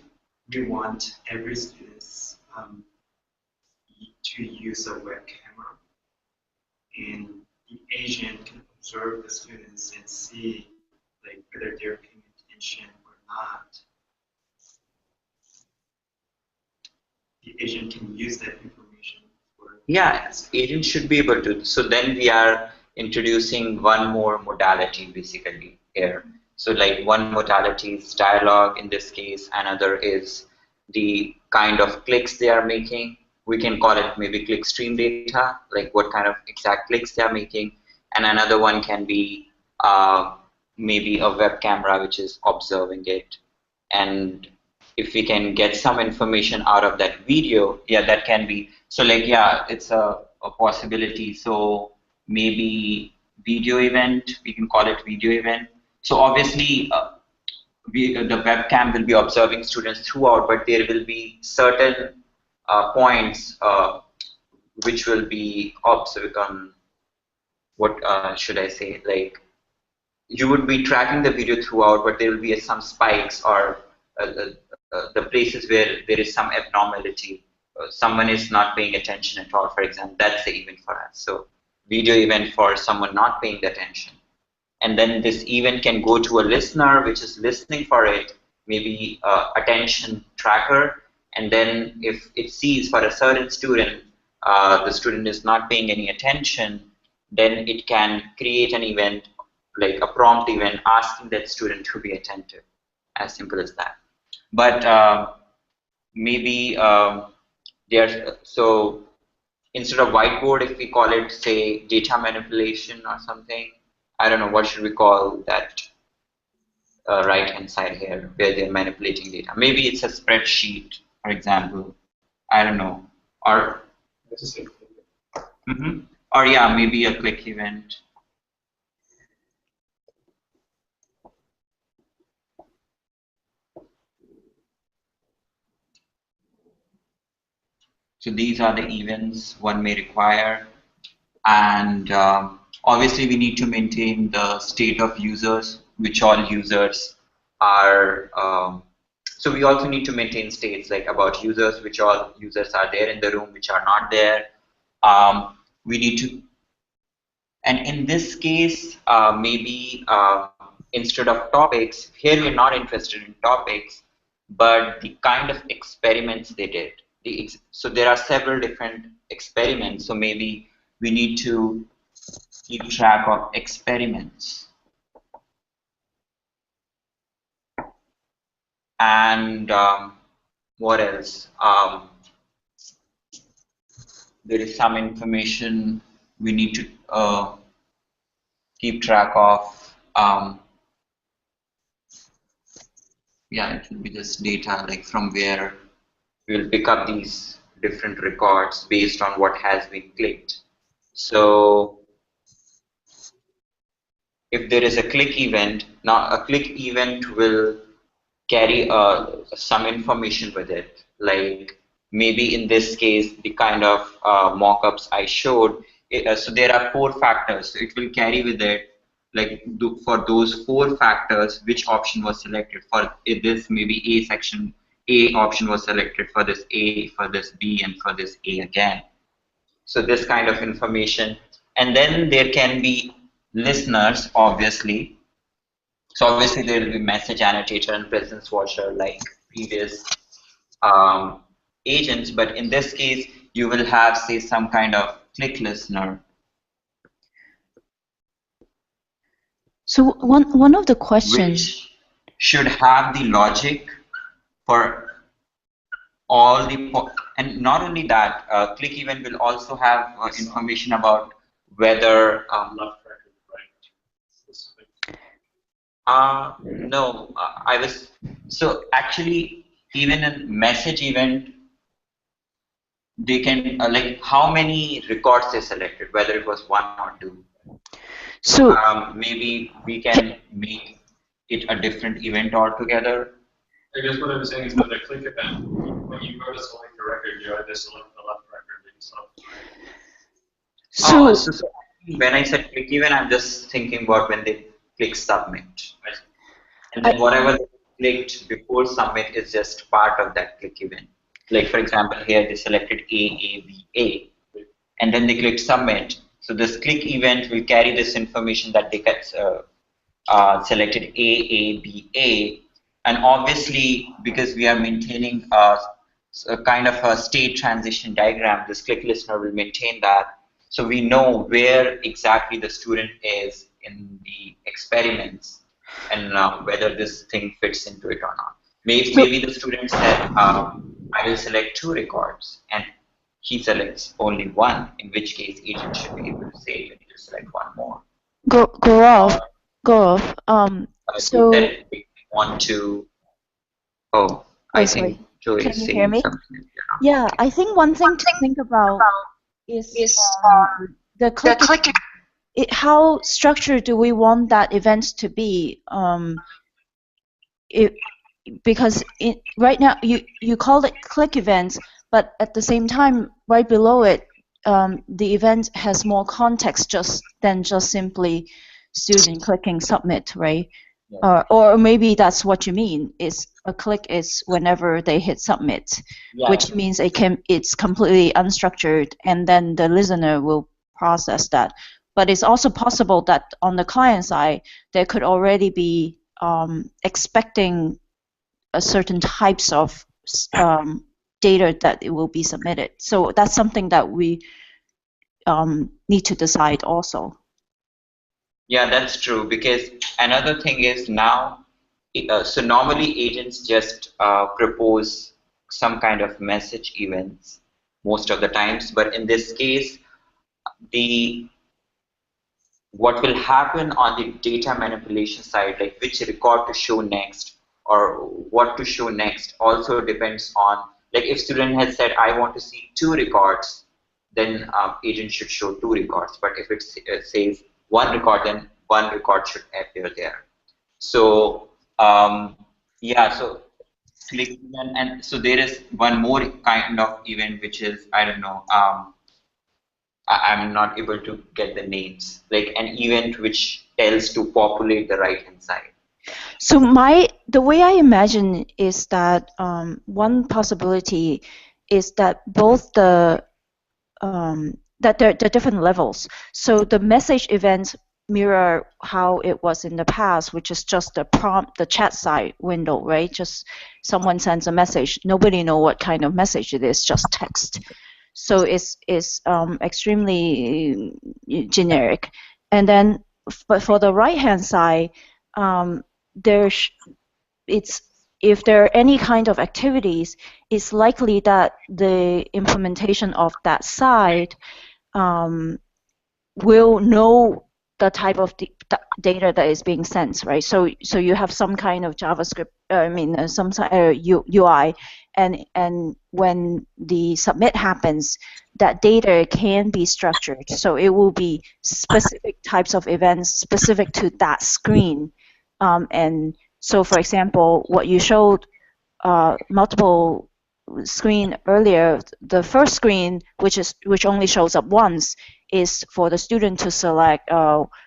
we want every student to use a web camera, and the agent can observe the students and see like whether they're paying attention or not. The agent can use that information for. Yeah, agent should be able to. So then we are introducing one more modality basically here. So like one modality is dialogue in this case, another is the kind of clicks they are making. We can call it maybe click stream data, like what kind of exact clicks they are making. And another one can be maybe a web camera which is observing it. And if we can get some information out of that video, yeah, that can be. So like, yeah, it's a possibility. So maybe video event, we can call it video event. So obviously, the webcam will be observing students throughout, but there will be certain points which will be observed on, what should I say, like you would be tracking the video throughout, but there will be some spikes or the places where there is some abnormality. Someone is not paying attention at all, for example, that's the event for us. So video event for someone not paying attention. And then this event can go to a listener, which is listening for it, maybe attention tracker. And then if it sees for a certain student, the student is not paying any attention, then it can create an event, like a prompt event asking that student to be attentive. As simple as that. But maybe so instead of whiteboard, if we call it, say, data manipulation or something, I don't know, what should we call that? right hand side here where they're manipulating data. Maybe it's a spreadsheet, for example. I don't know. Or or yeah, maybe a click event. So these are the events one may require. And obviously we need to maintain the state of users, which all users are. So we also need to maintain states like about users, which all users are there in the room, which are not there. We need to, and in this case, maybe instead of topics, here we're not interested in topics, but the kind of experiments they did. So there are several different experiments, so maybe we need to keep track of experiments. And what else? There is some information we need to keep track of. Yeah, it will be just data, like from where we will pick up these different records based on what has been clicked. So if there is a click event, now a click event will carry some information with it. Like maybe in this case, the kind of mock-ups I showed, so there are 4 factors. So it will carry with it, like for those 4 factors, which option was selected. For this, maybe A section, A option was selected for this A, for this B, and for this A again. So this kind of information. And then there can be listeners, obviously. So obviously there will be message annotator and presence watcher like previous agents, but in this case you will have, say, some kind of click listener. So one of the questions which should have the logic for all the, and not only that, click event will also have information about whether no, I was, so actually even in message event, they can, like how many records they selected, whether it was 1 or 2. So maybe we can make it a different event altogether. I guess what I was saying is that a click event, when you go to select a record, you either select the left record or you select the right. So when I said click event, I'm just thinking about when they click submit. And then whatever they clicked before submit is just part of that click event. Like for example, here they selected A, and then they clicked submit. So this click event will carry this information that they selected A, and obviously because we are maintaining a kind of a state transition diagram, this click listener will maintain that. So we know where exactly the student is in the experiments and whether this thing fits into it or not. Maybe the student said, I will select 2 records, and he selects only 1, in which case agent should be able to say you need to select 1 more. Gaurav, so that we want to, I think Joy is saying something. Yeah, I think one thing to think about is the click. How structured do we want that event to be? Because right now you call it click events, but at the same time, right below it, the event has more context than just simply student clicking submit, right? Yeah. Or maybe that's what you mean. Is a click is whenever they hit submit, yeah, which means it's completely unstructured, and then the listener will process that. But it's also possible that on the client side, there could already be expecting a certain types of data that it will be submitted. So that's something that we need to decide also. Yeah, that's true, because another thing is now, so normally agents just propose some kind of message events most of the times, but in this case, the what will happen on the data manipulation side, like which record to show next or what to show next, also depends on, like if student has said, I want to see 2 records, then agent should show 2 records. But if it says 1 record, then 1 record should appear there. So yeah, so click event, and so there is one more kind of event which is, I don't know, I'm not able to get the names, like an event which tells to populate the right hand side. So the way I imagine is that one possibility is that both that there are different levels. So the message events mirror how it was in the past, which is just the prompt, the chat side window, right? Just someone sends a message. Nobody know what kind of message it is, just text. So it's extremely generic. And then, but for the right hand side, it's if there are any kind of activities, it's likely that the implementation of that side will know the type of data that is being sent, right? So you have some kind of JavaScript, some UI, and when the submit happens, that data can be structured. So it will be specific types of events specific to that screen, and so, for example, what you showed multiple screen earlier, the first screen, which only shows up once, is for the student to select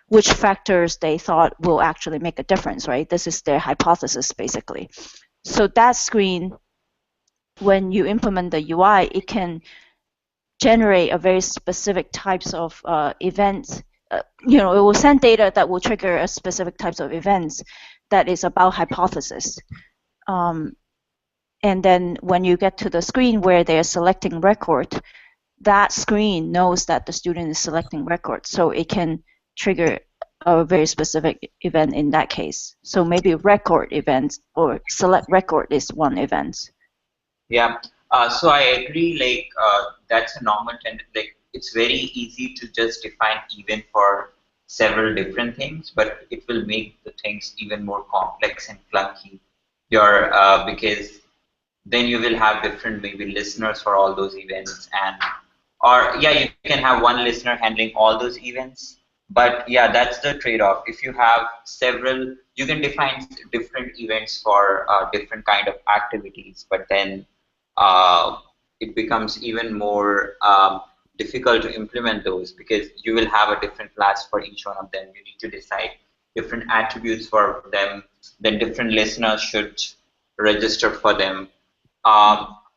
which factors they thought will actually make a difference, right? This is their hypothesis, basically. So that screen, when you implement the UI, it can generate a very specific types of events. It will send data that will trigger a specific types of events that is about hypothesis. And then when you get to the screen where they're selecting record, that screen knows that the student is selecting record, so it can trigger a very specific event in that case. So maybe record event or select record is one event. Yeah, so I agree, like that's a normal tendency. Like it's very easy to just define event for several different things, but it will make the things even more complex and clunky. Because then you will have different maybe listeners for all those events, and or yeah, you can have one listener handling all those events. But yeah, that's the trade-off. If you have several, you can define different events for different kind of activities, but then it becomes even more difficult to implement those because you will have a different class for each one of them. You need to decide different attributes for them. Then different listeners should register for them.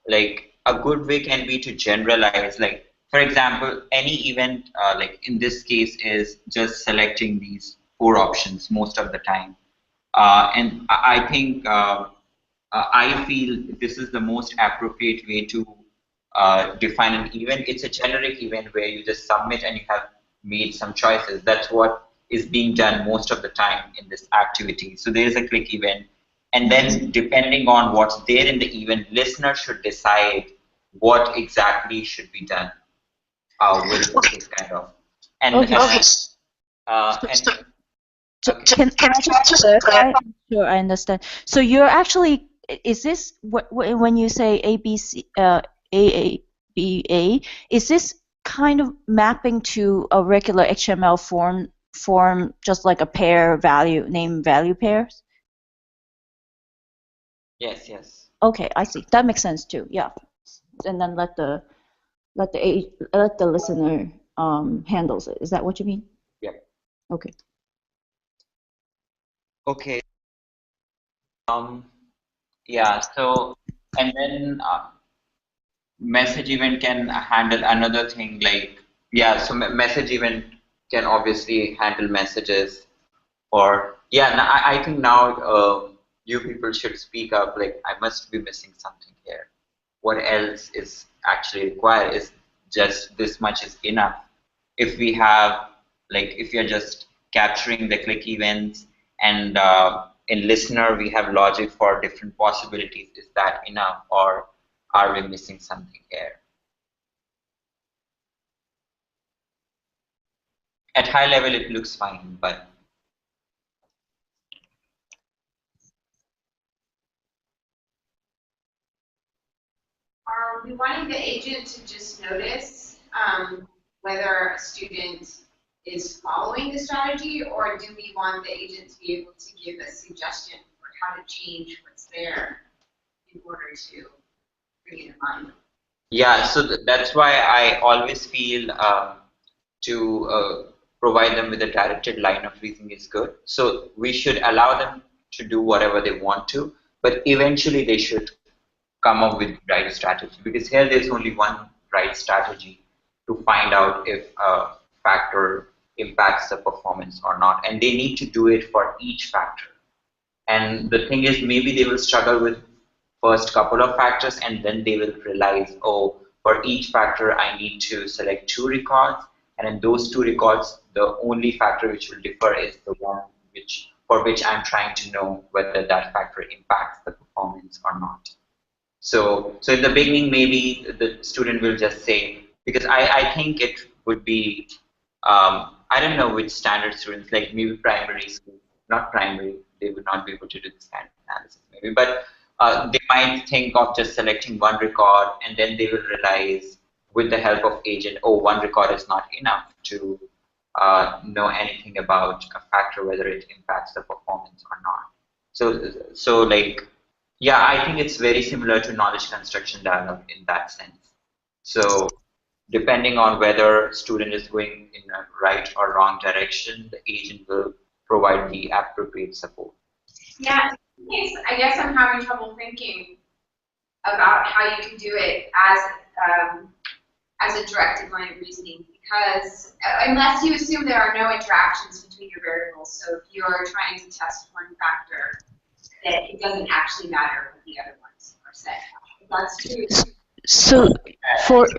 Like a good way can be to generalize, like for example, any event like in this case is just selecting these 4 options most of the time, and I think I feel this is the most appropriate way to define an event. It's a generic event where you just submit and you have made some choices. That's what is being done most of the time in this activity. So there is a click event. And then depending on what's there in the event, listener should decide what exactly should be done with this kind of. And, okay. Can I just clarify? Sure, I understand. So you're actually, is this when you say AABA, is this kind of mapping to a regular HTML form, just like a pair value, name value pairs? Yes, yes. Okay, I see. That makes sense too. Yeah, and then let the listener handles it. Is that what you mean? Yeah. Okay. Okay. Yeah. So, and then message event can handle another thing like, yeah. So message event can obviously handle messages, or yeah. I think now you people should speak up. Like, I must be missing something here. What else is actually required? Is just this much is enough? If we have, like, if you're just capturing the click events and in listener we have logic for different possibilities, is that enough, or are we missing something here? At high level, it looks fine, but are we wanting the agent to just notice whether a student is following the strategy, or do we want the agent to be able to give a suggestion for how to change what's there in order to bring it in line? yeah, so that's why I always feel to provide them with a directed line of reasoning is good. So we should allow them to do whatever they want to, but eventually they should come up with right strategy, because here there's only one right strategy to find out if a factor impacts the performance or not, and they need to do it for each factor. And the thing is, maybe they will struggle with first couple of factors, and then they will realize, oh, for each factor I need to select 2 records, and in those 2 records the only factor which will differ is the one for which I'm trying to know whether that factor impacts the performance or not. So in the beginning, maybe the student will just say, because I think it would be, I don't know which standard students, like maybe primary school, not primary, they would not be able to do this kind of analysis maybe, but they might think of just selecting 1 record, and then they will realize with the help of agent, oh, 1 record is not enough to know anything about a factor, whether it impacts the performance or not. So like, yeah, I think it's very similar to knowledge construction dialogue in that sense. So depending on whether student is going in a right or wrong direction, the agent will provide the appropriate support. Yeah, I guess I'm having trouble thinking about how you can do it as a directed line of reasoning, because unless you assume there are no interactions between your variables, so if you're trying to test one factor, that it doesn't actually matter what the other ones are said. If that's true. So for you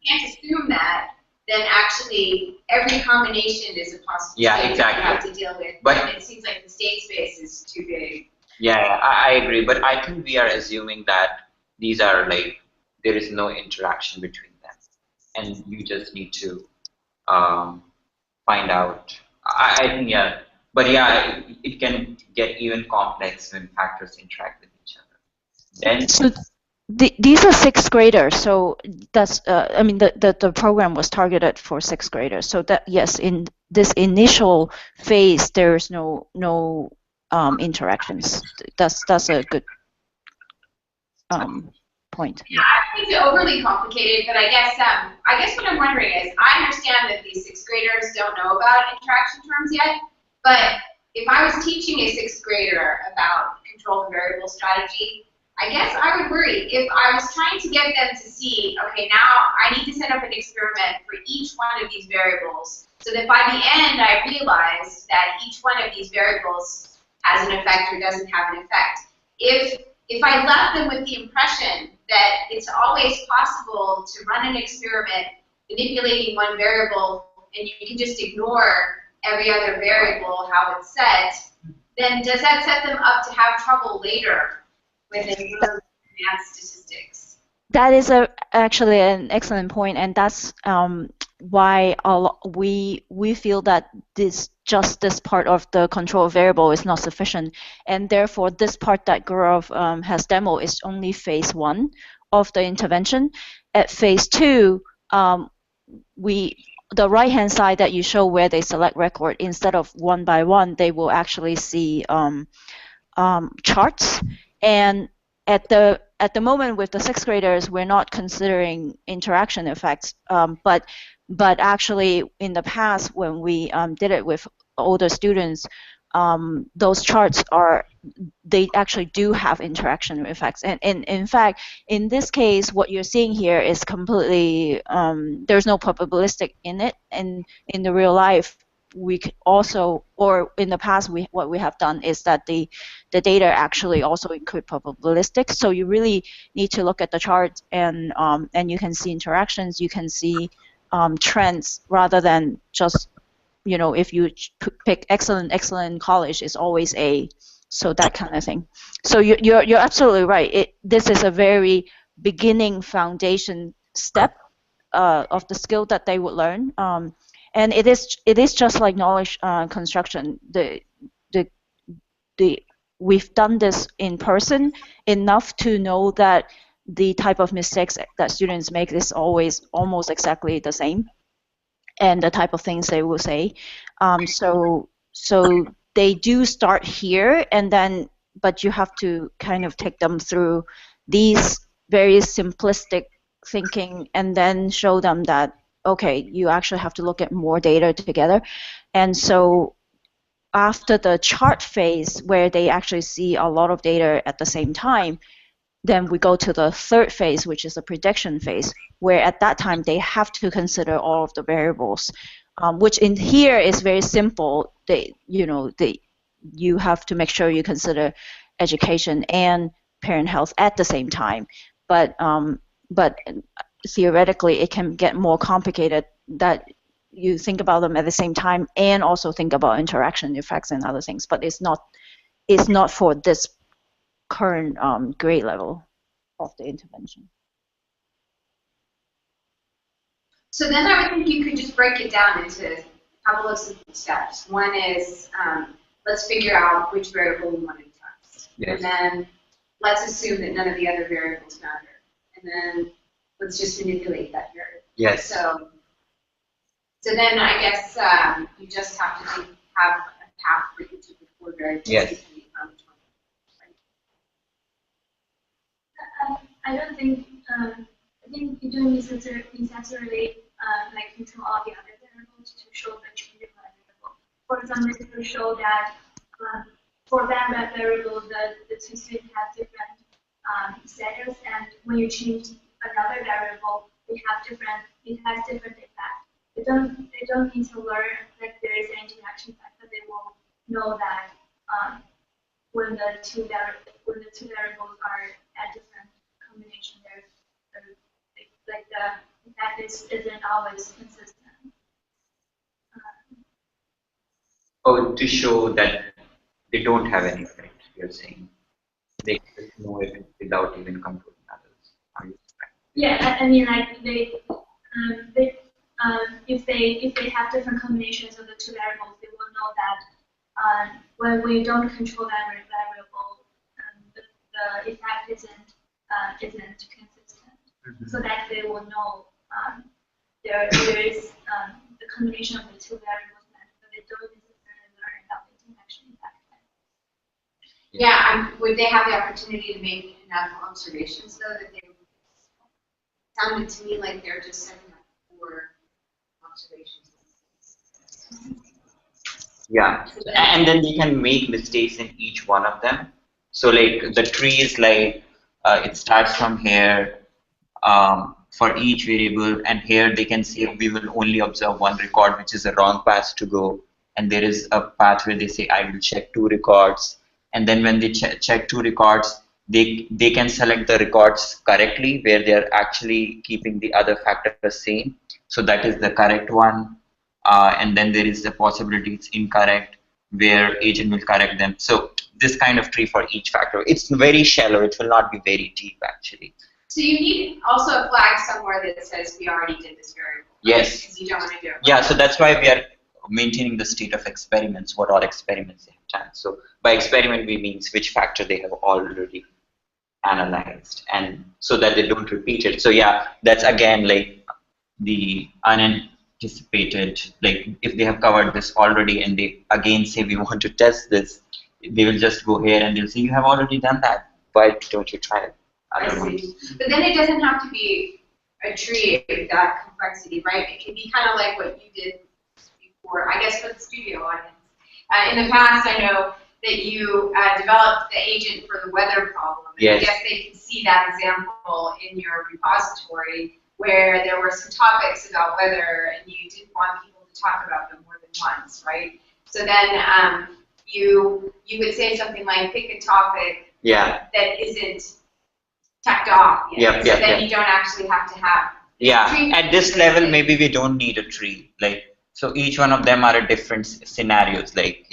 can't assume that, then actually every combination is a possible Yeah, state exactly. that you have to deal with. But it seems like the state space is too big. Yeah, I agree, but I think we are assuming that these are like, there is no interaction between them, and you just need to find out. I think, yeah, but yeah, it can get even complex when factors interact with each other. Then, so these are 6th graders, so that's I mean the program was targeted for 6th graders. So that, yes, in this initial phase there's no interactions. That's a good point. Yeah, I think it's overly complicated, but I guess what I'm wondering is, I understand that these 6th graders don't know about interaction terms yet, but if I was teaching a 6th grader about control and variable strategy, I guess I would worry if I was trying to get them to see, okay, now I need to set up an experiment for each one of these variables, so that by the end I realized that each one of these variables has an effect or doesn't have an effect. If I left them with the impression that it's always possible to run an experiment manipulating one variable and you can just ignore every other variable, how it's set, then does that set them up to have trouble later when they learn advanced statistics? That is actually an excellent point, and that's why we feel that this part of the control variable is not sufficient, and therefore this part that Gaurav has demo is only phase 1 of the intervention. At phase 2, the right hand side that you show where they select record, instead of 1 by 1, they will actually see charts. And at the moment with the 6th graders, we're not considering interaction effects, but actually in the past when we did it with older students, those charts they actually do have interaction effects. And in fact, in this case, what you're seeing here is completely, there's no probabilistic in it. And in the real life, we could also, or in the past, what we have done is that the data actually also include probabilistic. So you really need to look at the chart, and you can see interactions, you can see trends, rather than just, if you pick excellent college, is always A, so that kind of thing. So you're absolutely right. This is a very beginning foundation step of the skill that they would learn. And it is just like knowledge construction. We've done this in person enough to know that the type of mistakes that students make is always almost exactly the same, and the type of things they will say. So they do start here, and then but you have to kind of take them through these very simplistic thinking, and then show them that okay, you actually have to look at more data together. And so after the chart phase, where they actually see a lot of data at the same time, then we go to the third phase, which is the prediction phase, where at that time they have to consider all of the variables, which in here is very simple. You have to make sure you consider education and parent health at the same time. But theoretically, it can get more complicated that you think about them at the same time and also think about interaction effects and other things. But it's not for this current grade level of the intervention. So then I would think you could just break it down into a couple of simple steps. One is let's figure out which variable we want to test. Yes. And then let's assume that none of the other variables matter. And then let's just manipulate that variable. Yes. So then I guess you just have to have a path for each of the four variables. Yes. I don't think, I think you don't necessarily like control all the other variables to show the change in that variable. For example, if you show that for that variable, the two states have different status, and when you change another variable, it has different effects. They don't need to learn that there is an interaction effect, but they will know that when the two variables are at different combination, there's like the effect isn't always consistent. To show that they don't have any effect, you're saying they know it without even controlling others. Are you correct? Yeah, I mean, like if they have different combinations of the two variables, they will know that when we don't control that variable, the effect isn't consistent. Mm-hmm. So that they will know there is the combination of the two variables, but they don't necessarily learn about the interaction effect. Yeah, would they have the opportunity to make enough observations though that they sounded to me like they're just setting up for observations? Yeah, and then they can make mistakes in each one of them. So like the tree is like it starts from here for each variable, and here they can say we will only observe one record, which is a wrong path to go. And there is a path where they say I will check 2 records, and then when they check 2 records, they can select the records correctly where they are actually keeping the other factors same. So that is the correct one. And then there is the possibility it's incorrect where agent will correct them. So this kind of tree for each factor. It's very shallow. It will not be very deep actually. So you need also a flag somewhere that says we already did this variable. Yes. Because you don't want to do it. Yeah, so that's why we are maintaining the state of experiments, what all experiments they have done. So by experiment we mean which factor they have already analyzed, and so that they don't repeat it. So yeah, that's again like the unanticipated, like if they have covered this already and they again say we want to test this, they will just go here and they'll say you have already done that, why don't you try it? I see. But then it doesn't have to be a tree of that complexity, right? It can be kind of like what you did before, I guess, for the studio audience. In the past, I know that you developed the agent for the weather problem. And yes. I guess they can see that example in your repository where there were some topics about weather and you didn't want people to talk about them more than once, right? So then you would say something like, pick a topic that isn't checked off yet. So then you don't actually have to have at this level maybe we don't need a tree, like so each one of them are a different scenarios, like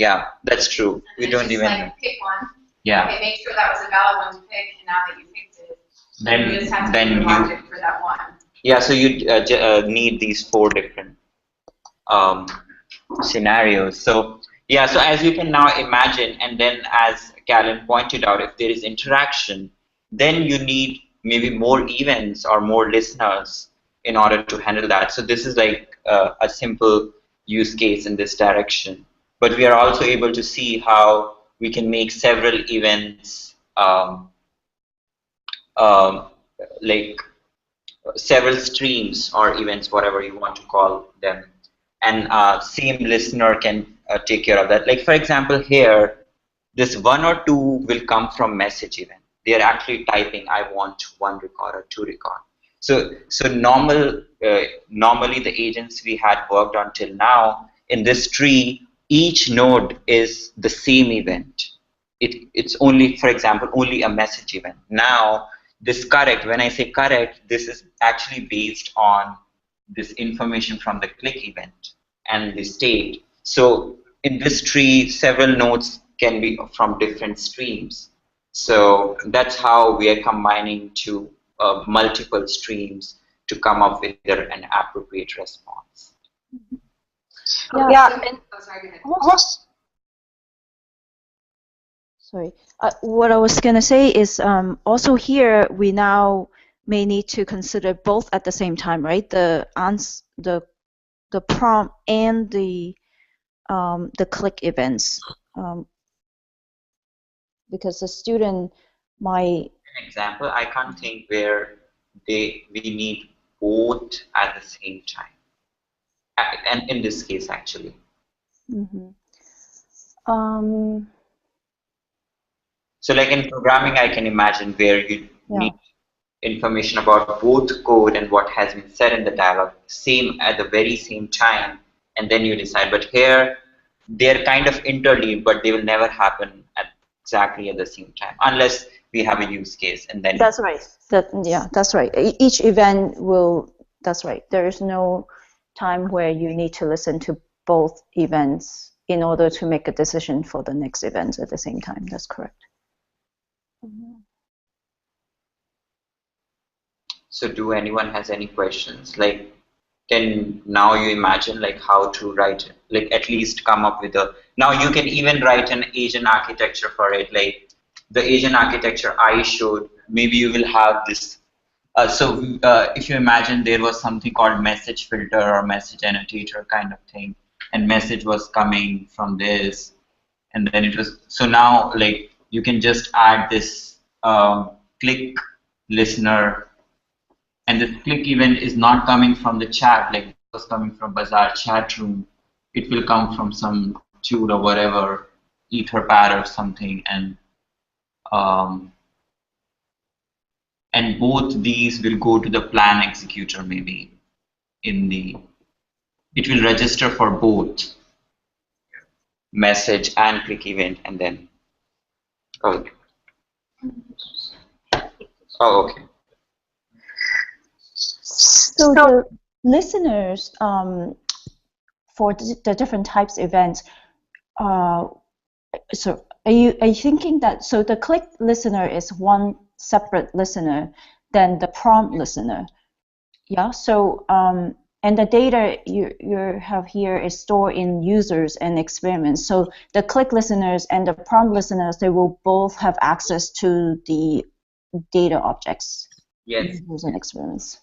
that's true. And we don't even like pick one. Okay, make sure that was a valid one to pick, and now that you picked it, then you just have to do logic for that one. So you need these 4 different um, scenarios. So yeah, so as you can now imagine, and then as Callan pointed out, if there is interaction, then you need maybe more events or more listeners in order to handle that. So this is like a simple use case in this direction. But we are also able to see how we can make several events um, like several streams or events, whatever you want to call them, and same listener can take care of that. Like for example, here, this 1 or 2 will come from message event. They are actually typing, I want 1 record or 2 record. So normally the agents we had worked on till now, in this tree, each node is the same event. It's only, for example, only a message event. Now, this correct, when I say correct, this is actually based on this information from the click event and the state. So in this tree, several nodes can be from different streams. So that's how we are combining two multiple streams to come up with an appropriate response. Yeah. Oh, sorry, go ahead. Sorry. What I was going to say is also here we now may need to consider both at the same time, right? The prompt and the click events, because the student might. An example, I can't think where we need both at the same time, and in this case actually. Mm-hmm. So like in programming, I can imagine where you need information about both code and what has been said in the dialogue, same at the very same time, and then you decide. But here, they're kind of interleaved, but they will never happen exactly at the same time, unless we have a use case, and then. That's right. That's right. Each event will. That's right. There is no time where you need to listen to both events in order to make a decision for the next event at the same time. That's correct. So do anyone has any questions? Like, can now you imagine like how to write, like at least come up with a, now you can even write an agent architecture for it. Like the agent architecture I showed, maybe you will have this. If you imagine there was something called message filter or message annotator kind of thing, and message was coming from this, and then it was, so now like you can just add this click listener. And this click event is not coming from the chat, like it was coming from Bazaar chat room. It will come from some tool or whatever, Etherpad or something, and both these will go to the plan executor maybe in the. It will register for both message and click event, and then. Oh, okay. So the listeners for the different types of events, so are you thinking that, so the click listener is one separate listener than the prompt listener? Yeah. So and the data you have here is stored in users and experiments. So the click listeners and the prompt listeners, they will both have access to the data objects. Yes. Users and experiments.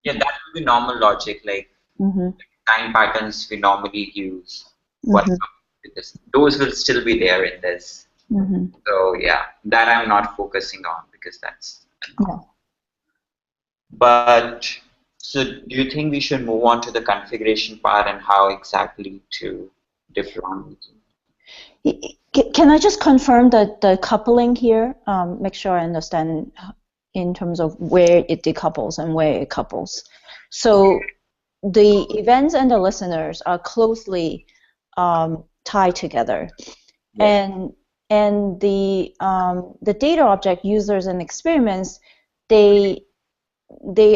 Yeah, that will be normal logic, like time patterns we normally use. Those will still be there in this. So yeah, that I'm not focusing on because that's. But so do you think we should move on to the configuration part and how exactly to deploy? Can I just confirm the coupling here? Make sure I understand in terms of where it decouples and where it couples. So the events and the listeners are closely tied together, and the data object, users and experiments, they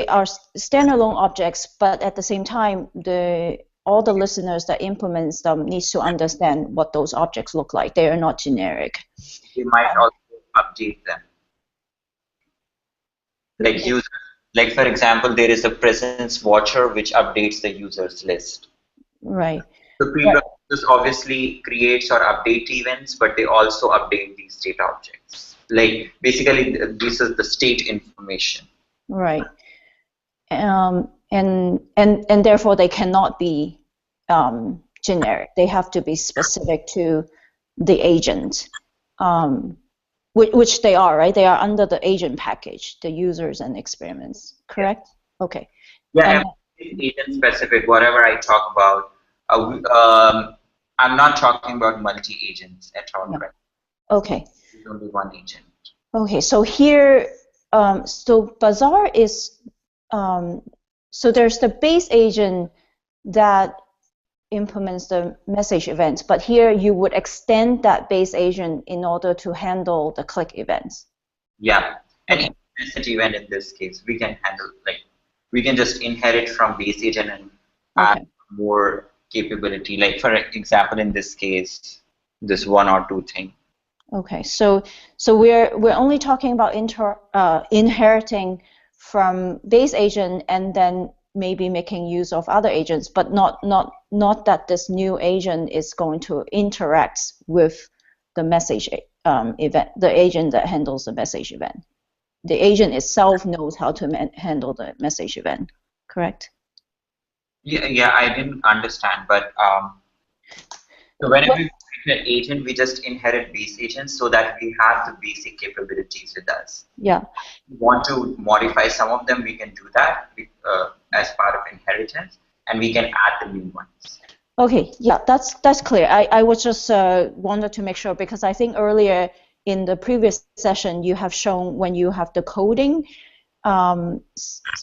are standalone objects, but at the same time, all the listeners that implements them needs to understand what those objects look like. They are not generic. We might also update them. Like for example, there is a presence watcher which updates the users list. Right. The preprocessors obviously creates or update events, but they also update these data objects. Like basically, this is the state information. Right. And therefore they cannot be generic. They have to be specific to the agent, which they are, right? They are under the agent package, the users and experiments, correct? Yeah. Okay. Yeah, agent specific, whatever I talk about, I'm not talking about multi-agents at all, yeah. Right? Okay. There's only one agent. Okay, so here, so Bazaar is, so there's the base agent that implements the message events, but here you would extend that base agent in order to handle the click events. Yeah, any message event in this case, we can handle, like, we can just inherit from base agent and add more capability. Like, for example, in this case, this 1 or 2 thing. Okay, so we're only talking about inheriting from base agent and then maybe making use of other agents, but not that this new agent is going to interact with the message event, the agent that handles the message event. The agent itself knows how to handle the message event, correct? Yeah, I didn't understand, but so whenever we create an agent, we just inherit base agents so that we have the basic capabilities with us. Yeah. If we want to modify some of them, we can do that as part of inheritance, and we can add the new ones. Okay, yeah, that's clear. I was just wanted to make sure, because I think earlier in the previous session you have shown when you have the coding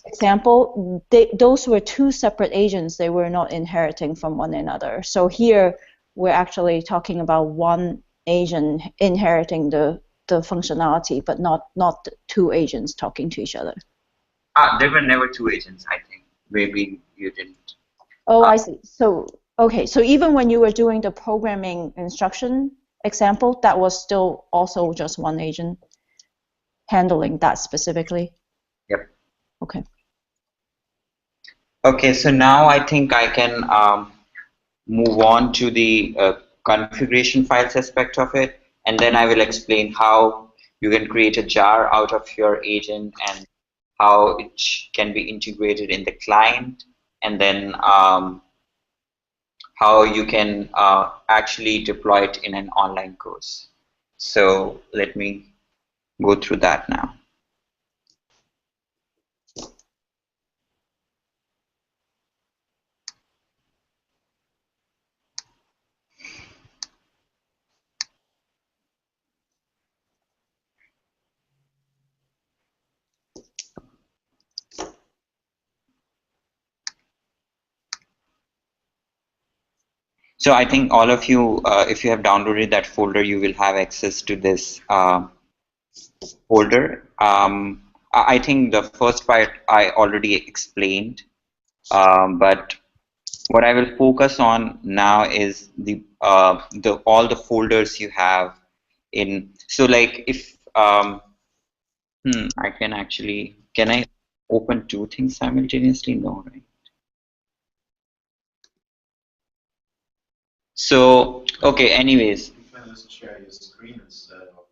example, those were 2 separate agents. They were not inheriting from one another. So here we're actually talking about one agent inheriting the functionality, but not 2 agents talking to each other. There were never 2 agents, I think. Maybe you didn't. Oh, I see. So okay, so even when you were doing the programming instruction example, that was still also just one agent handling that specifically? Yep. Okay. Okay, so now I think I can move on to the configuration files aspect of it, and then I will explain how you can create a jar out of your agent and how it can be integrated in the client, and then how you can actually deploy it in an online course. So let me go through that now. So I think all of you, if you have downloaded that folder, you will have access to this folder. I think the first part I already explained, but what I will focus on now is all the folders you have in. So like if I can actually, can I open 2 things simultaneously? No, right? So, okay, anyways. You can just share your screen instead of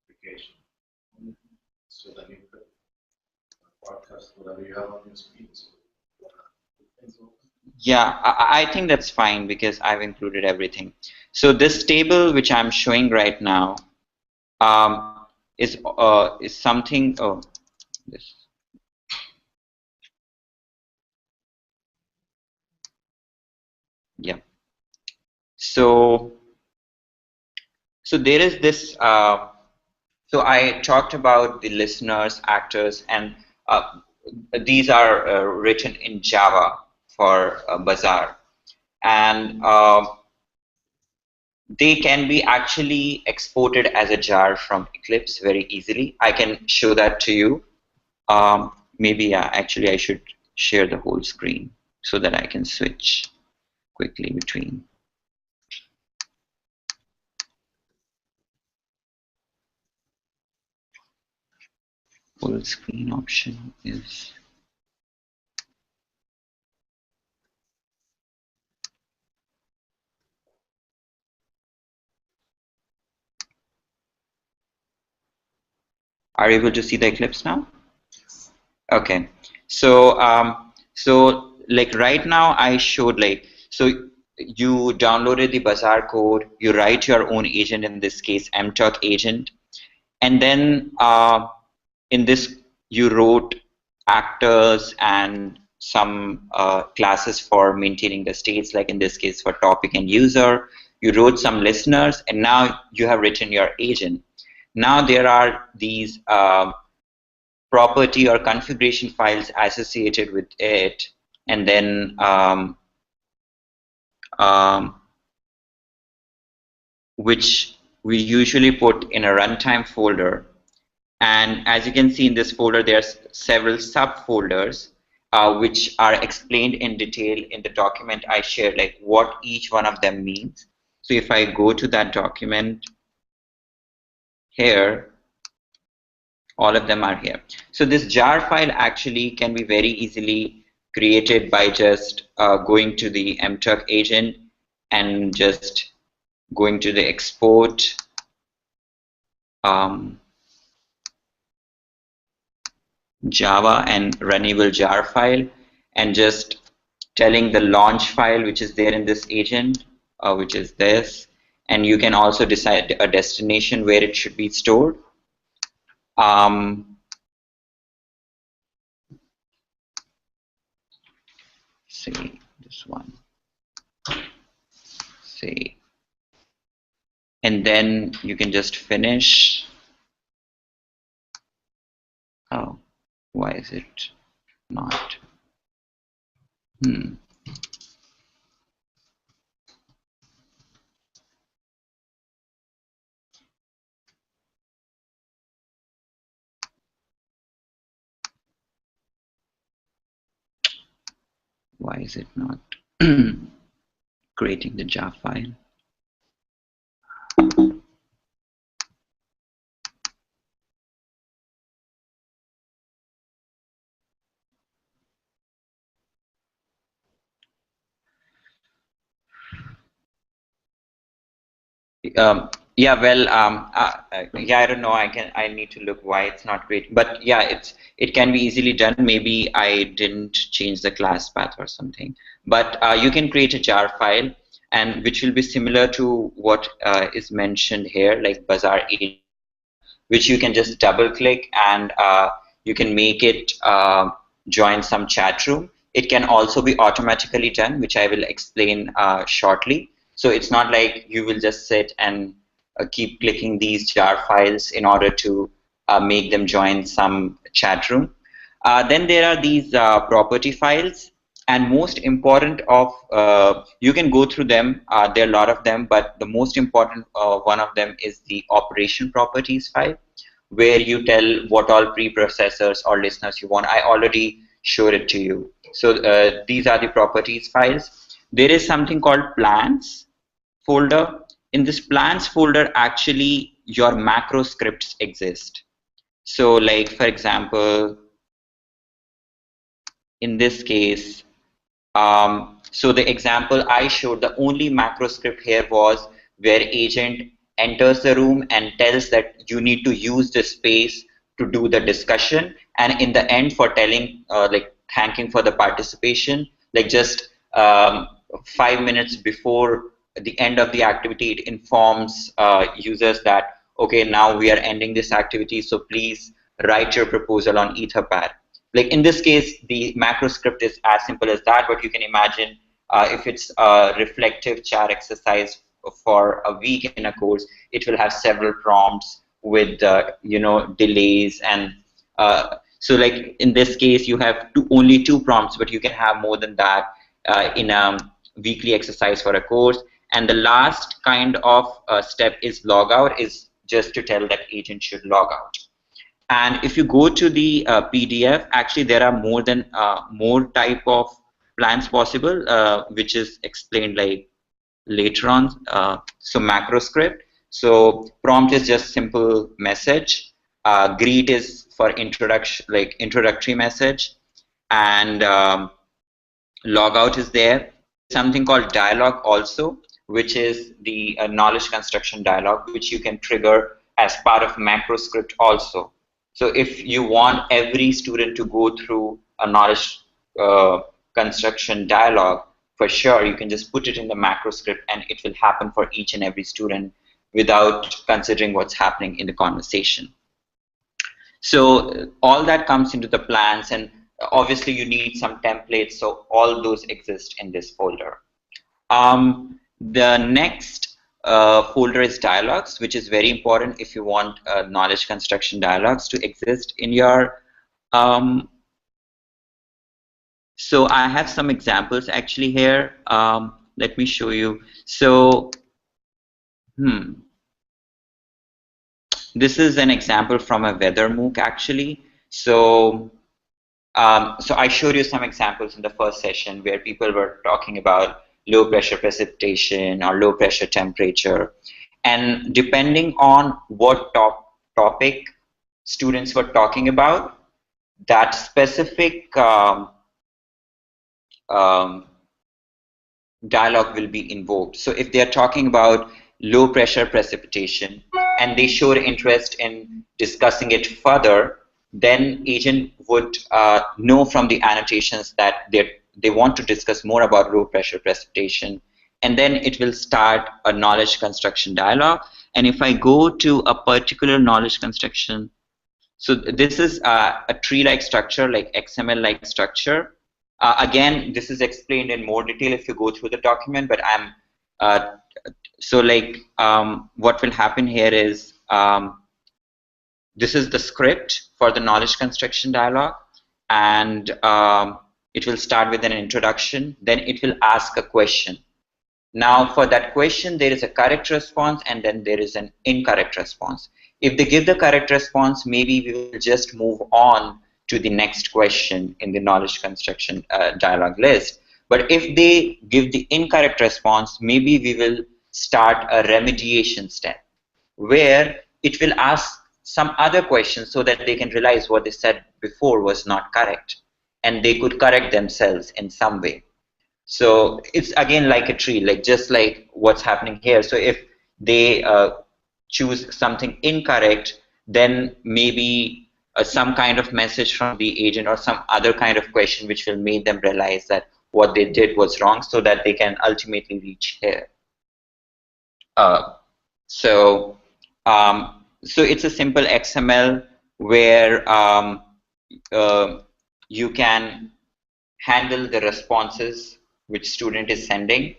application. So that you could broadcast whatever you have on your screen. So yeah, I think that's fine because I've included everything. So this table which I'm showing right now is something. Oh, this. Yeah. So there is this. So I talked about the listeners, actors, and these are written in Java for Bazaar, and they can be actually exported as a jar from Eclipse very easily. I can show that to you. Maybe actually I should share the whole screen so that I can switch quickly between. Full screen option is. Are you able to see the Eclipse now? Okay. So so like right now I showed like, so you downloaded the Bazaar code, you write your own agent, in this case mtalk agent, and then in this you wrote actors and some classes for maintaining the states, like in this case for topic and user. You wrote some listeners, and now you have written your agent. Now there are these property or configuration files associated with it, and then which we usually put in a runtime folder. And as you can see in this folder, there's several subfolders which are explained in detail in the document I shared, like what each one of them means. So if I go to that document here, all of them are here. So this jar file actually can be very easily created by just going to the mtalk agent and just going to the export Java and runnable jar file, and just telling the launch file which is there in this agent, which is this, and you can also decide a destination where it should be stored. See this one, see, and then you can just finish. Oh, why is it not? Why is it not creating the jar file? Yeah, well, yeah, I don't know. I need to look why it's not great. But yeah, it can be easily done. Maybe I didn't change the class path or something. But you can create a jar file, and which will be similar to what is mentioned here, like Bazaar agent, which you can just double click, and you can make it join some chat room. It can also be automatically done, which I will explain shortly. So it's not like you will just sit and keep clicking these jar files in order to make them join some chat room. Then there are these property files, and most important of, you can go through them, there are a lot of them, but the most important one of them is the operation properties file, where you tell what all preprocessors or listeners you want. I already showed it to you. So these are the properties files. There is something called plans folder. In this plans folder, actually your macro scripts exist. So like, for example, in this case, so the example I showed, the only macro script here was where agent enters the room and tells that you need to use the space to do the discussion, and in the end for telling like thanking for the participation, like just 5 minutes before the end of the activity, it informs users that okay, now we are ending this activity, so please write your proposal on Etherpad. Like in this case, the macro script is as simple as that, but you can imagine if it's a reflective chat exercise for a week in a course, it will have several prompts with you know, delays, and so like in this case you have only 2 prompts, but you can have more than that in a weekly exercise for a course. And the last kind of step is logout, is just to tell that agent should log out. And if you go to the PDF, actually there are more type of plans possible, which is explained like later on. So macro script. So prompt is just simple message. Greet is for introduction, like introductory message, and logout is there. Something called dialogue also, which is the knowledge construction dialogue, which you can trigger as part of macro script also. So if you want every student to go through a knowledge construction dialogue, for sure, you can just put it in the macro script and it will happen for each and every student without considering what's happening in the conversation. So all that comes into the plans, and obviously you need some templates, so all those exist in this folder. The next folder is dialogues, which is very important if you want knowledge construction dialogues to exist in your so I have some examples actually here. Let me show you. So this is an example from a weather MOOC actually. So so I showed you some examples in the first session where people were talking about low pressure precipitation or low pressure temperature. And depending on what topic students were talking about, that specific dialogue will be invoked. So if they are talking about low pressure precipitation and they showed interest in discussing it further, then agent would know from the annotations that they want to discuss more about low pressure precipitation, and then it will start a knowledge construction dialogue. And if I go to a particular knowledge construction, so this is a tree-like structure, like XML-like structure. Again, this is explained in more detail if you go through the document, but I'm so like what will happen here is this is the script for the knowledge construction dialogue, and it will start with an introduction, then it will ask a question. Now for that question there is a correct response and then there is an incorrect response. If they give the correct response, maybe we will just move on to the next question in the knowledge construction dialogue list. But if they give the incorrect response, maybe we will start a remediation step where it will ask some other questions so that they can realize what they said before was not correct and they could correct themselves in some way. So it's again like a tree, like just like what's happening here. So if they choose something incorrect, then maybe some kind of message from the agent or some other kind of question which will make them realize that what they did was wrong so that they can ultimately reach here. So it's a simple XML where you can handle the responses which student is sending.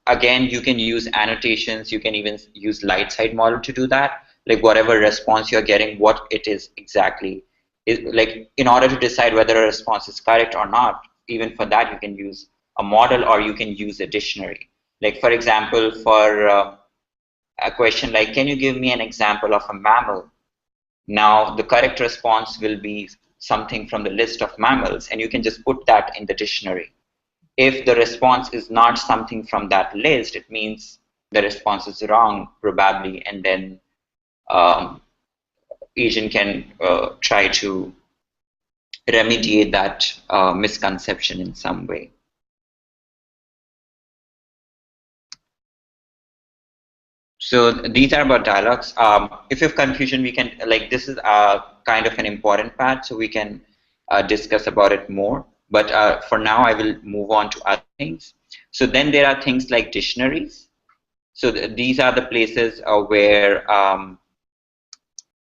Again, you can use annotations, you can even use light side model to do that. Like whatever response you're getting, what it is exactly. Like in order to decide whether a response is correct or not, even for that you can use a model or you can use a dictionary. Like for example, for a question like, can you give me an example of a mammal? Now the correct response will be something from the list of mammals, and you can just put that in the dictionary. If the response is not something from that list, it means the response is wrong probably, and then agent can try to remediate that misconception in some way. So these are about dialogues. If you have confusion, we can, like, this is kind of an important part, so we can discuss about it more. But for now, I will move on to other things. So then there are things like dictionaries. So these are the places where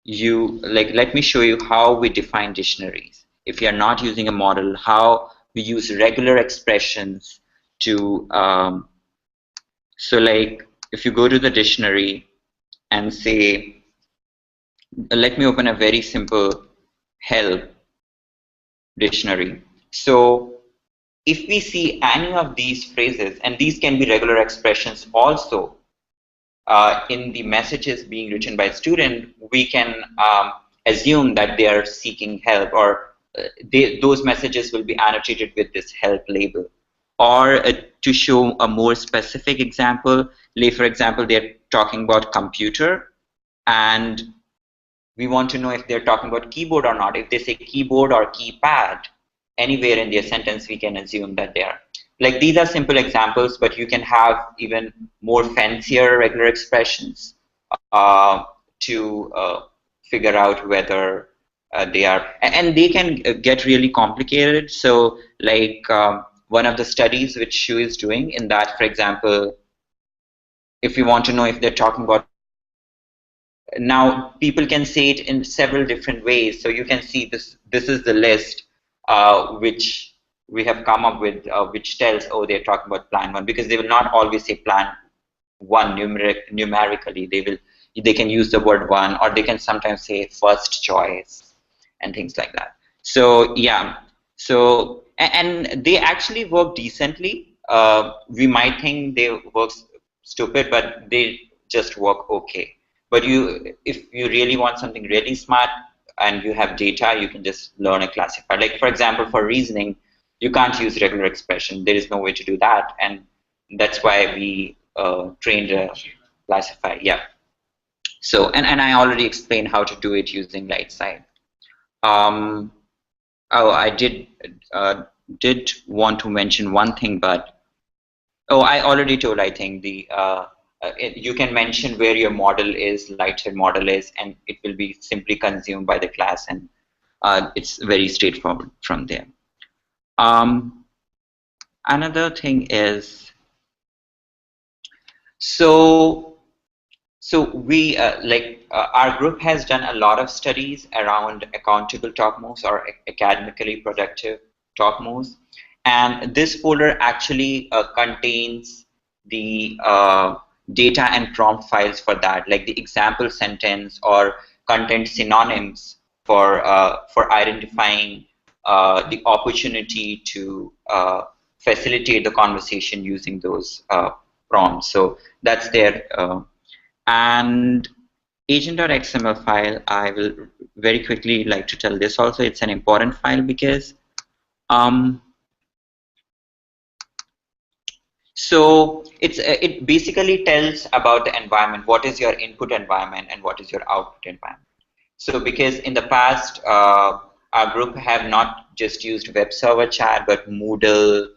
let me show you how we define dictionaries. If you are not using a model, how we use regular expressions to, so like, if you go to the dictionary and say, let me open a very simple help dictionary. So if we see any of these phrases, and these can be regular expressions also, in the messages being written by student, we can assume that they are seeking help, or those messages will be annotated with this help label. Or to show a more specific example, like for example, they're talking about computer, and we want to know if they're talking about keyboard or not. If they say keyboard or keypad, anywhere in their sentence, we can assume that they are. Like, these are simple examples, but you can have even more fancier regular expressions to figure out whether they are, and they can get really complicated. So like one of the studies which she is doing in that, for example, if you want to know if they're talking about, now people can say it in several different ways. So you can see this is the list which we have come up with, which tells, oh, they're talking about plan one, because they will not always say plan one numerically. They can use the word one, or they can sometimes say first choice and things like that. So yeah, so and they actually work decently. We might think they work stupid, but they just work okay. But if you really want something really smart and you have data, you can just learn a classifier. Like for example, for reasoning, you can't use regular expression. There is no way to do that, and that's why we trained a classifier. Yeah. So and I already explained how to do it using light side. Oh, I did want to mention one thing, but oh, I already told. I think you can mention where your model is, lighthead model is, and it will be simply consumed by the class, and it's very straightforward from there. Another thing is, so we our group has done a lot of studies around accountable talk moves or academically productive talk moves, and this folder actually contains the data and prompt files for that, like the example sentence or content synonyms for identifying the opportunity to facilitate the conversation using those prompts. So that's there. And agent.xml file, I will very quickly like to tell this also. It's an important file because so it basically tells about the environment. What is your input environment and what is your output environment? So because in the past, our group have not just used web server chat, but Moodle,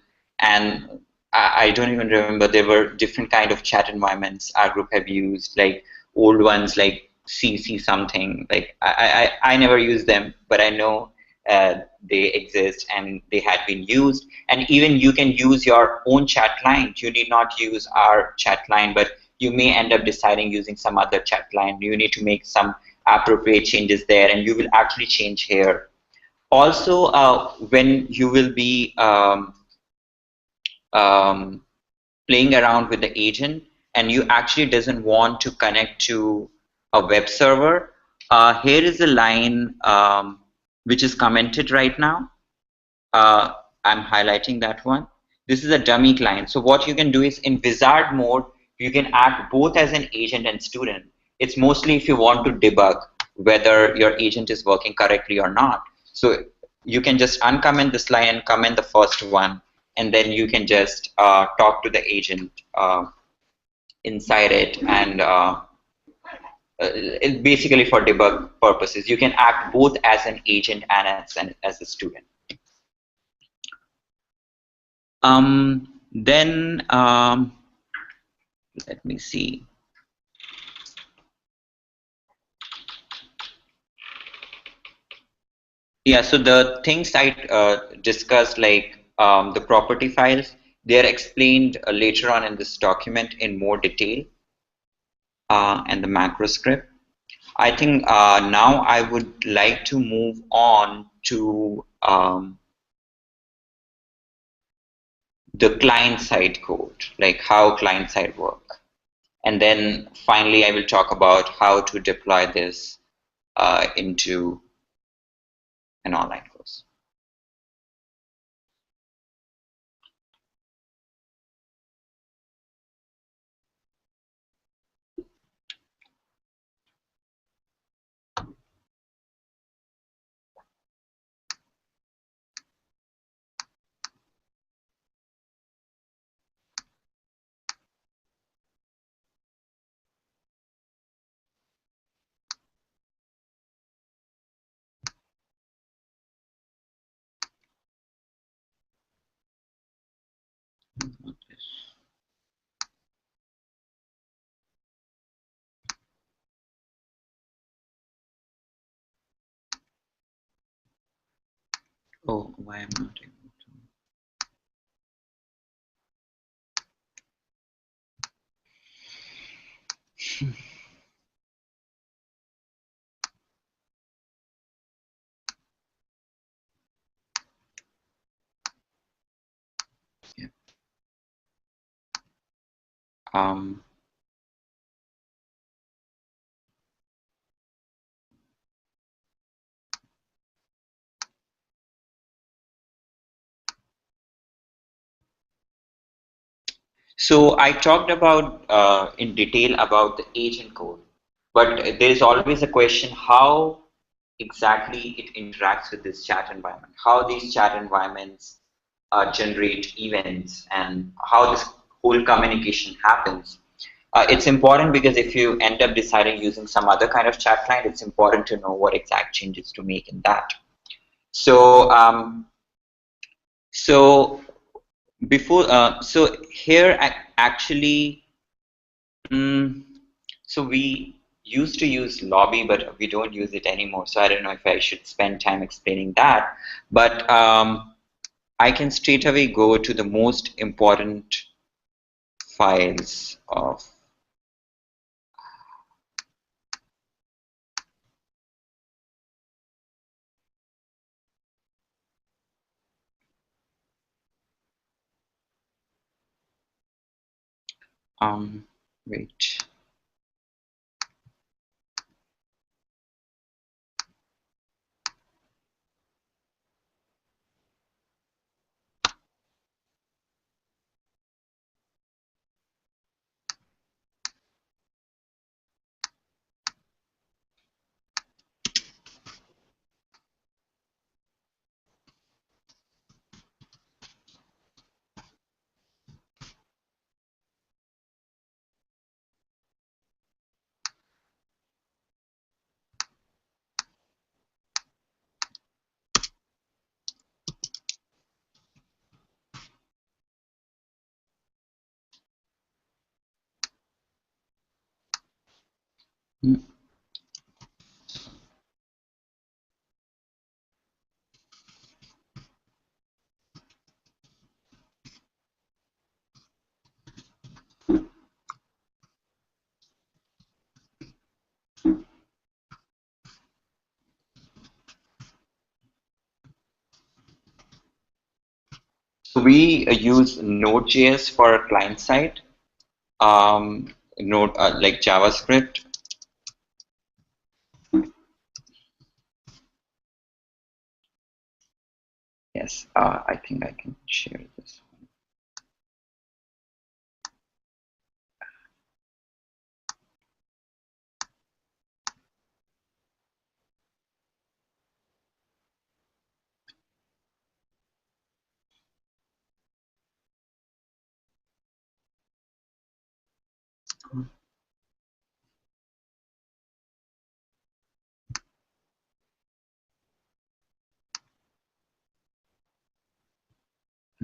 and I don't even remember, there were different kind of chat environments our group have used, like old ones like CC something. Like I never used them, but I know they exist and they had been used. And even you can use your own chat client. You need not use our chat client, but you may end up deciding using some other chat client. You need to make some appropriate changes there, and you will actually change here. Also, when you will be playing around with the agent and you actually doesn't want to connect to a web server, here is a line which is commented right now. I'm highlighting that one. This is a dummy client. So what you can do is in wizard mode, you can act both as an agent and student. It's mostly if you want to debug whether your agent is working correctly or not. So you can just uncomment this line and comment the first one, and then you can just talk to the agent inside it, and it basically for debug purposes. You can act both as an agent and as a student. Then let me see. Yeah, so the things I discussed, like the property files, they are explained later on in this document in more detail, and the macro script. I think now I would like to move on to the client-side code, like how client-side work. And then finally, I will talk about how to deploy this into an online course. Oh, why am I not able to? Yeah. Um, so I talked about in detail about the agent code, but there is always a question how exactly it interacts with this chat environment, how these chat environments generate events, and how this whole communication happens. It's important because if you end up deciding using some other kind of chat client, it's important to know what exact changes to make in that. So, so before, so here actually, mm, so we used to use lobby, but we don't use it anymore. So I don't know if I should spend time explaining that. But I can straight away go to the most important files of wait. Hmm. So we use Node.js for client side, Node like JavaScript. Yes, I think I can share this.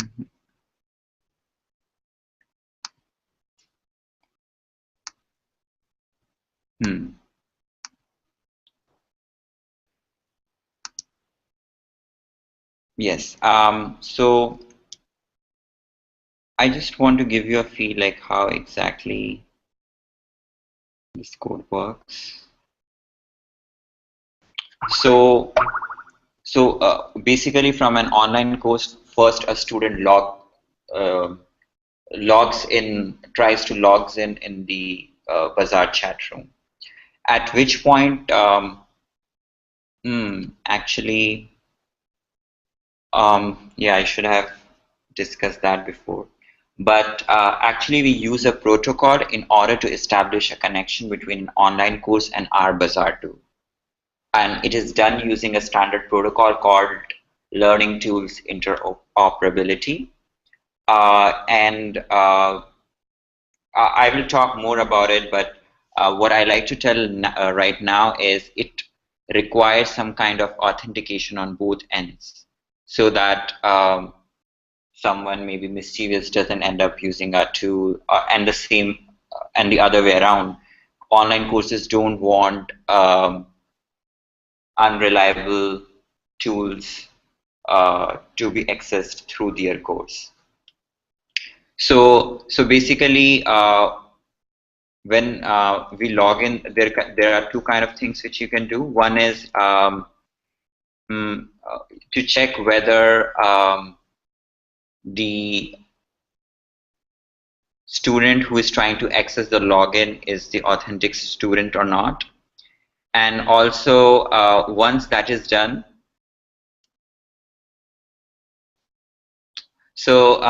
Mhm. Hmm. Yes. So I just want to give you a feel like how exactly this code works. So, basically, from an online course, first a student uh, logs in, tries to logs in the Bazaar chat room. At which point, actually, yeah, I should have discussed that before. But actually, we use a protocol in order to establish a connection between an online course and our Bazaar tool. And it is done using a standard protocol called Learning Tools Interoperability. And I will talk more about it, but what I like to tell right now is it requires some kind of authentication on both ends so that someone maybe mischievous doesn't end up using our tool and the same and the other way around. Online courses don't want unreliable tools to be accessed through their course. So basically, when we log in, there are two kind of things which you can do. One is to check whether the student who is trying to access the login is the authentic student or not. And also, once that is done, so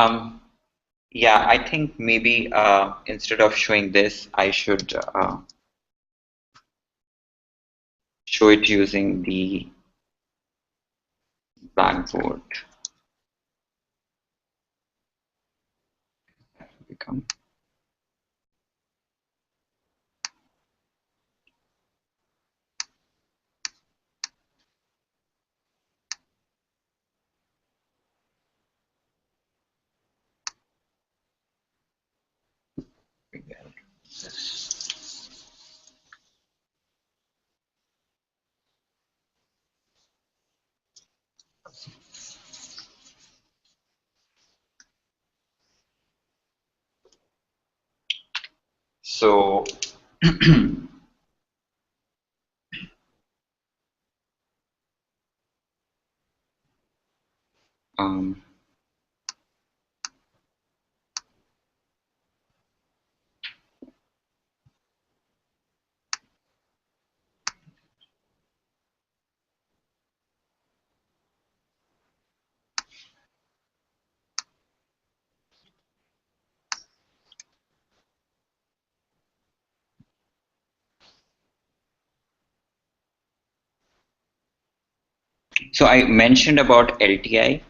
yeah, I think maybe instead of showing this, I should show it using the Blackboard. Become. So so I mentioned about LTI.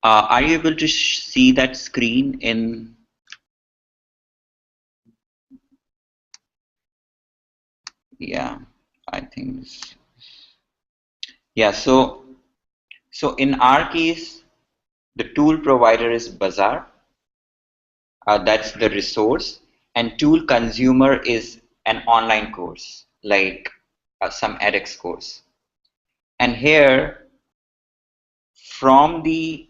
Are you able to see that screen in? Yeah, I think. Yeah, so in our case, the tool provider is Bazaar. That's the resource, and tool consumer is an online course like some edX course. And here, from the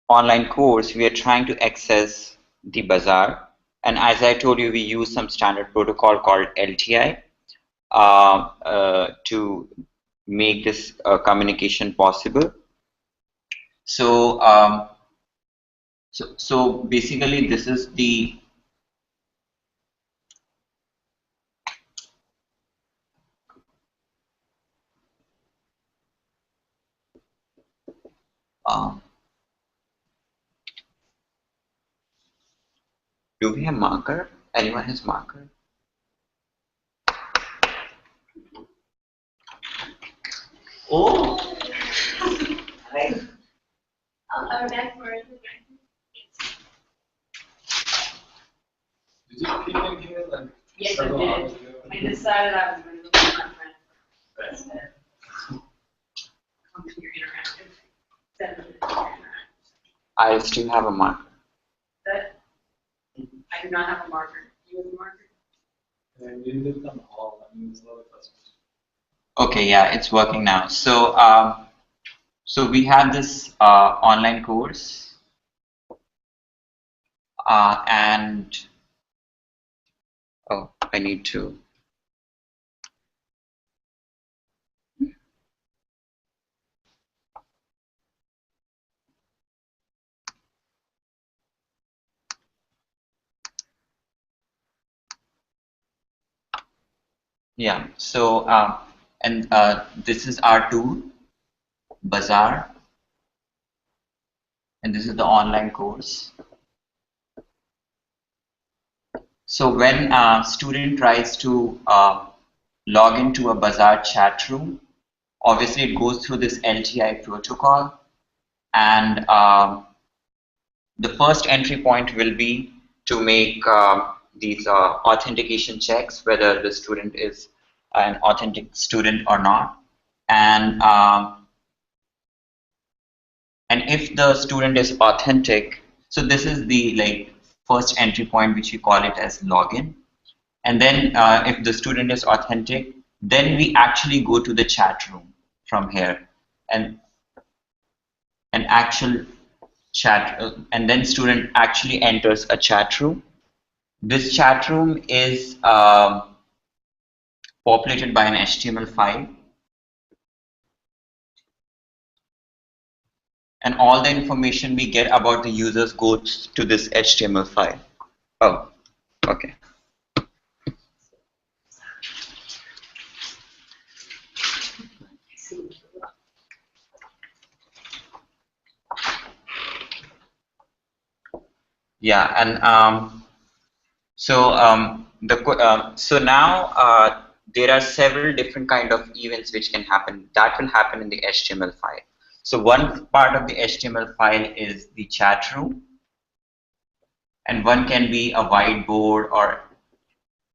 online course, we are trying to access the Bazaar. And as I told you, we use some standard protocol called LTI to make this communication possible. So, so basically, this is the do we have marker? Anyone has marker? Oh, right. Our network. Did you keep in here like Yes, I several hours did. ago? I decided I was going to look at my friend. Come to your interactive. 7 minutes of your interactive. I still have a marker. That, I do not have a marker. You have a marker? And we did them all. I mean, there's a lot of customers. Okay, yeah, it's working now. So, so we have this online course, and oh, I need to. Yeah, so and this is our tool, Bazaar, and this is the online course. So when a student tries to log into a Bazaar chat room, obviously it goes through this LTI protocol, and the first entry point will be to make these authentication checks, whether the student is an authentic student or not, and if the student is authentic, so this is the first entry point, which we call it as login. And then if the student is authentic, then we actually go to the chat room from here. And an actual chat, and then student actually enters a chat room. This chat room is populated by an HTML file, and all the information we get about the users goes to this HTML file. Oh, okay. Yeah, and so now there are several different kind of events which can happen. That will happen in the HTML file. So one part of the HTML file is the chat room, and one can be a whiteboard or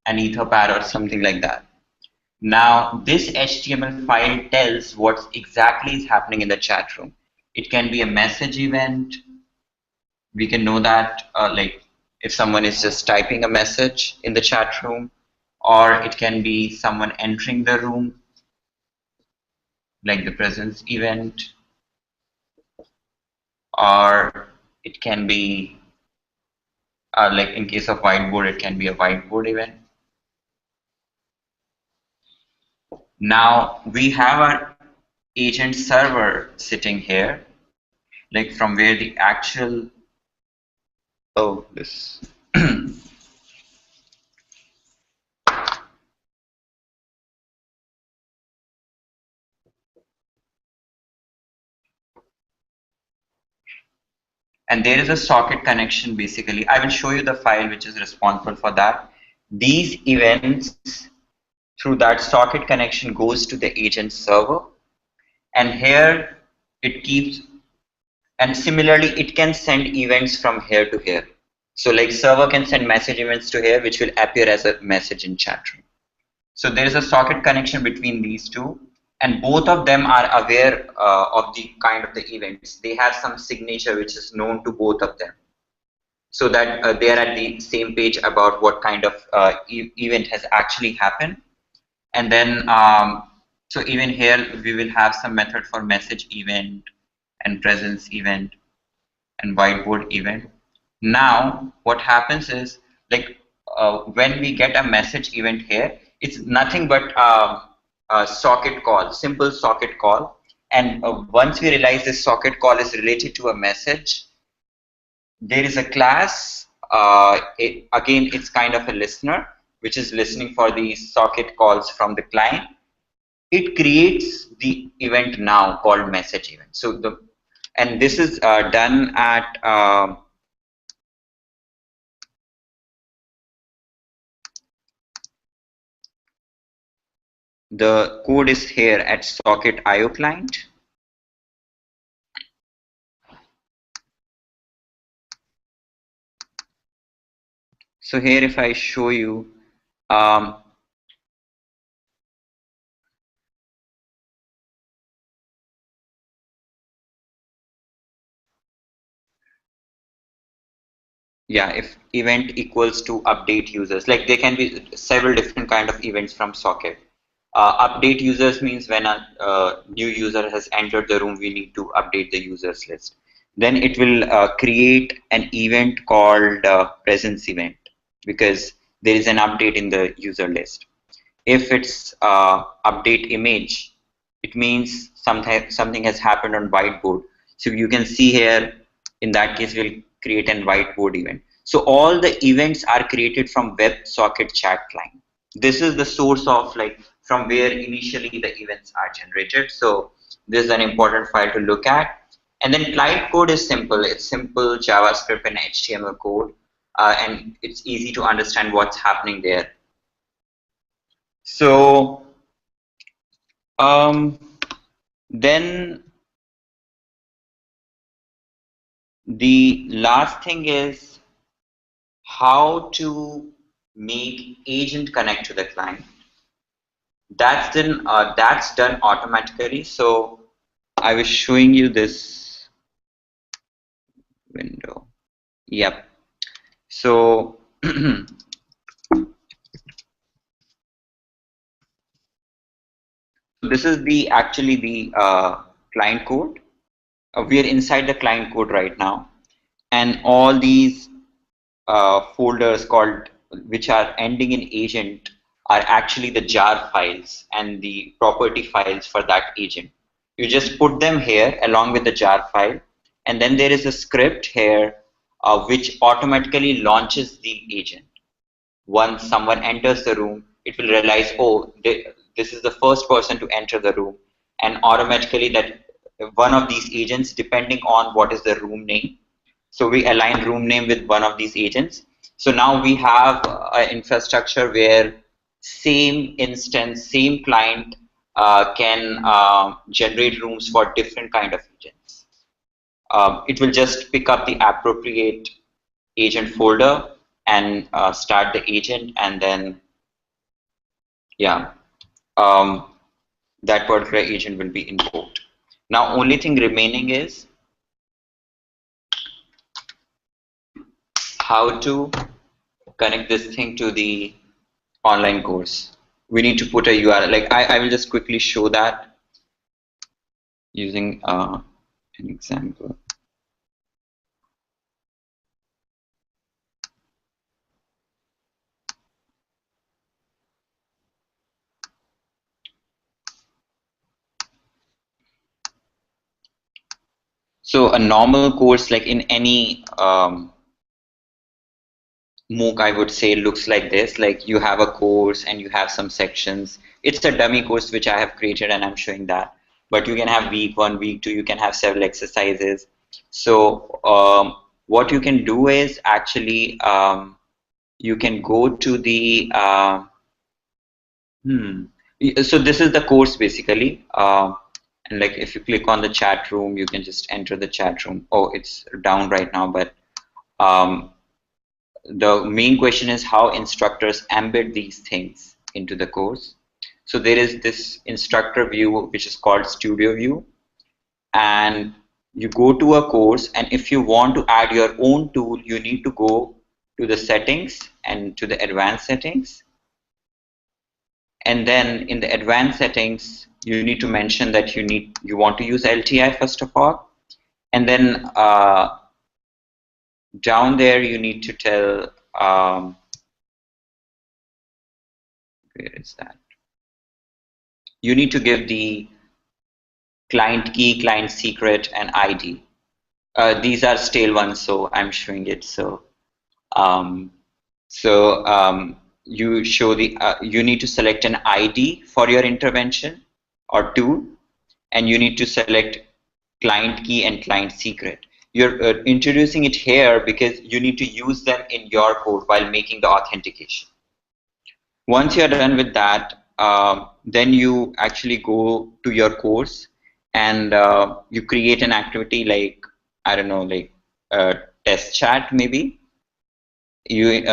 an Etherpad or something like that. Now this HTML file tells what exactly is happening in the chat room. It can be a message event. We can know that like if someone is just typing a message in the chat room, or it can be someone entering the room, like the presence event, or it can be like in case of whiteboard, it can be a whiteboard event. Now we have our agent server sitting here, like from where the actual, oh, this. And there is a socket connection basically. I will show you the file which is responsible for that. These events through that socket connection goes to the agent server, and here it keeps, and similarly it can send events from here to here. So like server can send message events to here which will appear as a message in chat room. So there is a socket connection between these two, and both of them are aware of the kind of the events. They have some signature which is known to both of them, so that they are at the same page about what kind of event has actually happened. And then so even here we will have some method for message event and presence event and whiteboard event. Now what happens is, like when we get a message event here, it's nothing but a socket call, simple socket call. And once we realize this socket call is related to a message, there is a class, again it's kind of a listener which is listening for the socket calls from the client. It creates the event now called message event. So and this is done at the code is here at socket IO client. So here if I show you, yeah, if event equals to update users, like there can be several different kind of events from socket. Update users means when a new user has entered the room, we need to update the users list. Then it will create an event called presence event, because there is an update in the user list. If it's update image, it means something has happened on whiteboard. So you can see here, in that case, we'll create an whiteboard event. So all the events are created from WebSocket chat client. This is the source of like from where initially the events are generated. So this is an important file to look at. And then client code is simple. It's simple JavaScript and HTML code, and it's easy to understand what's happening there. So then the last thing is how to make agent connect to the client. That's done automatically. So I was showing you this window. Yep. So this is actually the client code. we are inside the client code right now, and all these folders called, which are ending in agent, are actually the jar files and the property files for that agent. You just put them here along with the jar file, and then there is a script here which automatically launches the agent. Once someone enters the room, it will realize, oh, this is the first person to enter the room, and automatically that one of these agents, depending on what is the room name, so we align room name with one of these agents. So now we have an infrastructure where same instance, same client can generate rooms for different kind of agents. It will just pick up the appropriate agent folder and start the agent, and then yeah, um, that particular agent will be invoked. Now only thing remaining is how to connect this thing to the online course. We need to put a URL. Like I will just quickly show that using an example. So a normal course, like in any MOOC, I would say, looks like this. Like you have a course and you have some sections. It's a dummy course which I have created and I'm showing that. But you can have week 1, week 2, you can have several exercises. So what you can do is actually you can go to the so this is the course basically. And like if you click on the chat room, you can just enter the chat room. Oh, it's down right now, but the main question is how instructors embed these things into the course. So there is this instructor view which is called Studio View, and you go to a course, and if you want to add your own tool, you need to go to the settings and to the advanced settings. And then in the advanced settings, you need to mention that you want to use LTI first of all, and then down there you need to tell where is that? You need to give the client key, client secret, and ID. These are stale ones, so I'm showing it. So you show the you need to select an ID for your intervention or tool, and you need to select client key and client secret. You're introducing it here because you need to use them in your code while making the authentication. Once you're done with that, then you actually go to your course and you create an activity like, I don't know, like test chat maybe. You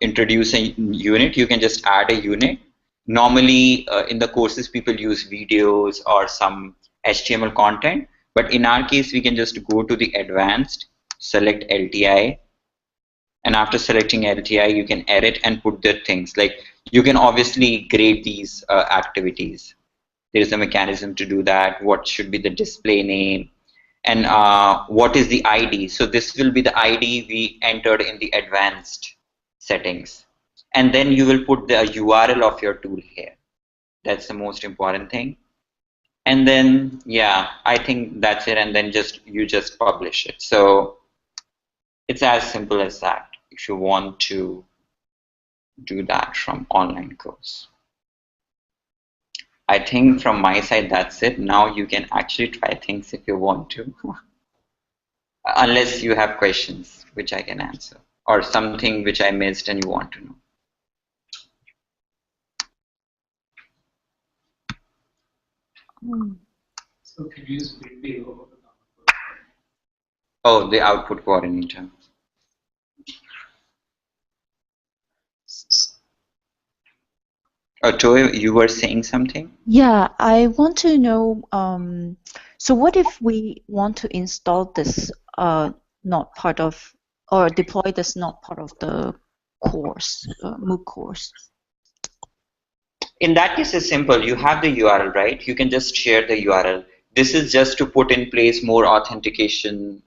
introduce a unit, you can just add a unit. Normally in the courses people use videos or some HTML content, but in our case we can just go to the advanced, select LTI, and after selecting LTI you can edit and put the things. Like you can obviously grade these activities. There is a mechanism to do that. What should be the display name, and what is the ID? So this will be the ID we entered in the advanced settings, and then you will put the URL of your tool here. That's the most important thing. And then yeah, I think that's it, and then you just publish it. So it's as simple as that if you want to do that from online course. I think from my side that's it. Now you can actually try things if you want to. Unless you have questions which I can answer, or something which I missed and you want to know. So can you just briefly go over the output? Oh, the output coordinator. Toy, you were saying something? Yeah, I want to know, so what if we want to install this not part of, or deploy this not part of the course, MOOC course? In that case, it's simple. You have the URL, right? You can just share the URL. this is just to put in place more authentication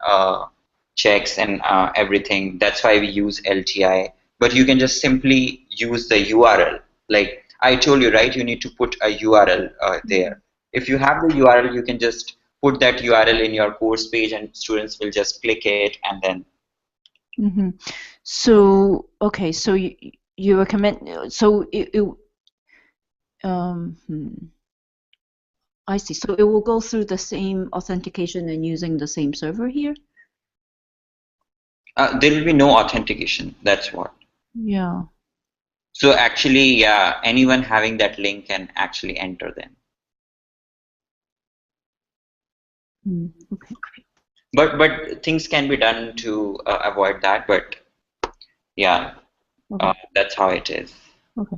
checks and everything. That's why we use LTI. But you can just simply use the URL. Like I told you, right? You need to put a URL there. If you have the URL, you can just put that URL in your course page, and students will just click it and then. Mm-hmm. So okay, so you recommend so I see. So it will go through the same authentication and using the same server here? There will be no authentication. That's what. Yeah. So actually, yeah, anyone having that link can actually enter them. Okay. But things can be done to avoid that. But yeah, Okay. That's how it is. Okay.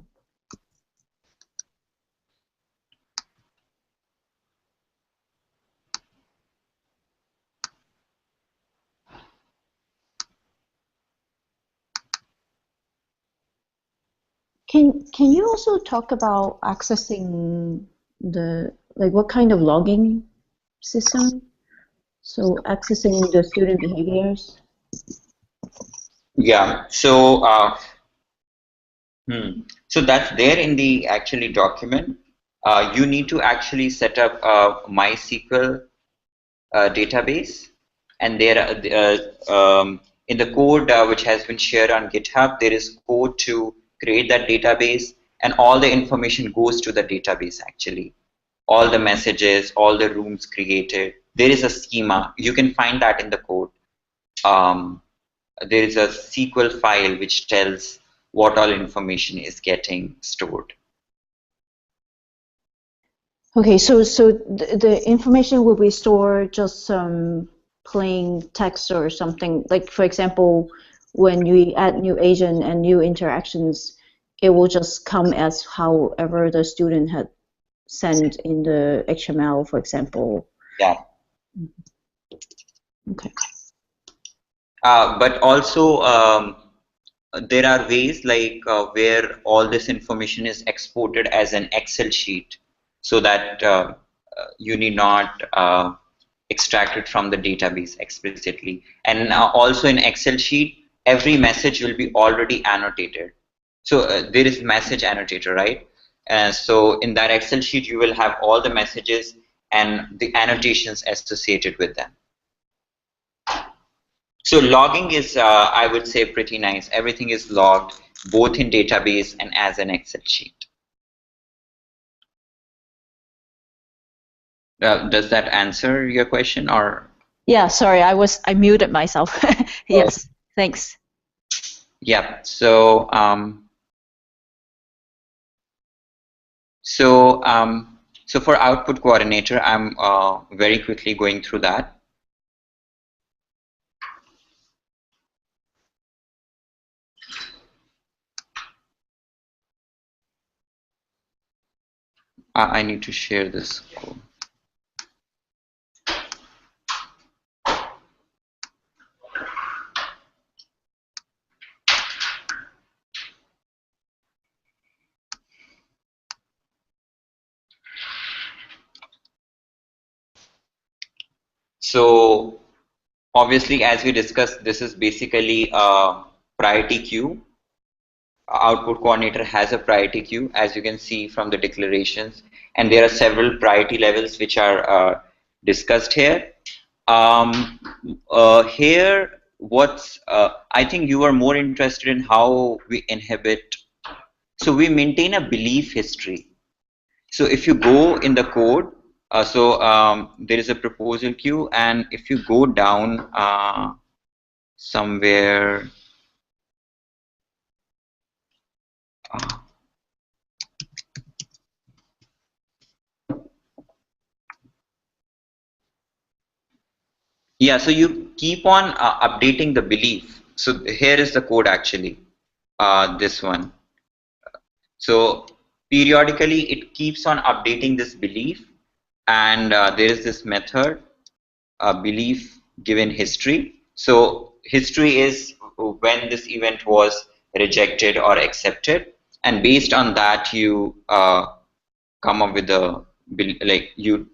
Can you also talk about accessing the what kind of logging system? So accessing the student behaviors. Yeah. So so that's there in the actually document. You need to actually set up a MySQL database, and there in the code which has been shared on GitHub, there is code to create that database, and all the information goes to the database actually. All the messages, all the rooms created. There is a schema. You can find that in the code. There is a SQL file which tells what all information is getting stored. Okay, so the information will be stored just some plain text or something. Like for example, when you add new agent and new interactions, it will just come as however the student had sent in the HTML, for example. Yeah. Okay. But also there are ways like where all this information is exported as an Excel sheet, so that you need not extract it from the database explicitly. And also in Excel sheet, every message will be already annotated. So there is message annotator, right? So in that Excel sheet, you will have all the messages and the annotations associated with them. So logging is, I would say, pretty nice. Everything is logged, both in database and as an Excel sheet. Does that answer your question, or? Yeah, sorry, I muted myself. Yes, thanks. Yeah. So so for output coordinator, I'm very quickly going through that. I need to share this code. So obviously, as we discussed, this is basically a priority queue. Output coordinator has a priority queue, as you can see from the declarations, and there are several priority levels which are discussed here. Here, I think you are more interested in how we inhibit. So we maintain a belief history. So if you go in the code, there is a proposal queue, and if you go down somewhere, yeah, so you keep on updating the belief. So here is the code actually, this one. So periodically it keeps on updating this belief, and there is this method, belief given history. So history is when this event was rejected or accepted, and based on that you come up with a, like you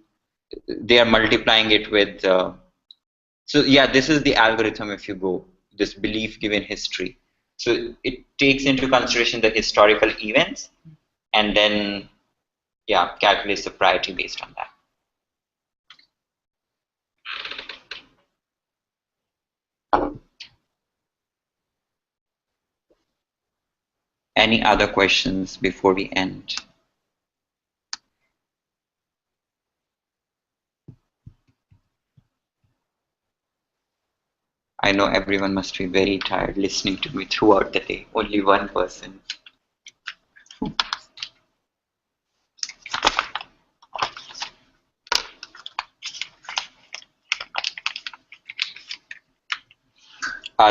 they are multiplying it with. So yeah, this is the algorithm. If you go this belief given history, so it takes into consideration the historical events, and then yeah, calculates the priority based on that. Any other questions before we end? I know everyone must be very tired listening to me throughout the day. Only one person.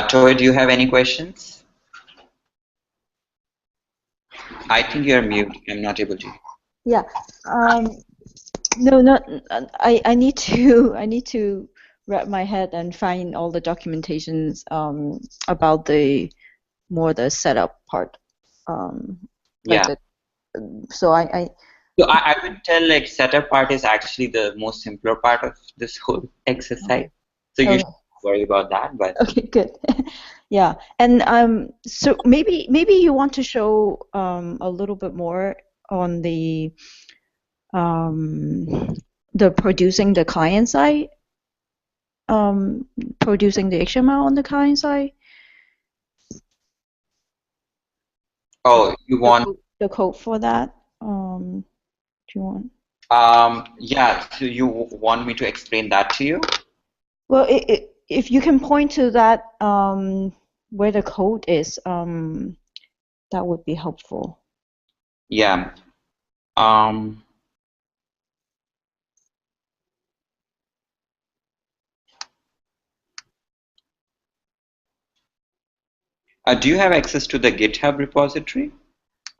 Toy, do you have any questions? I think you're mute. I'm not able to. Yeah. No, not. I need to. I need to wrap my head and find all the documentations about the setup part. Like Yeah. So I. So I would tell like setup part is actually the most simpler part of this whole exercise. So you shouldn't worry about that. But okay, good. Yeah, and so maybe you want to show a little bit more on the producing the client side, producing the HTML on the client side. Oh, you want the code for that? Do you want? Yeah. So you want me to explain that to you? Well, if you can point to that where the code is, that would be helpful. Yeah. Do you have access to the GitHub repository?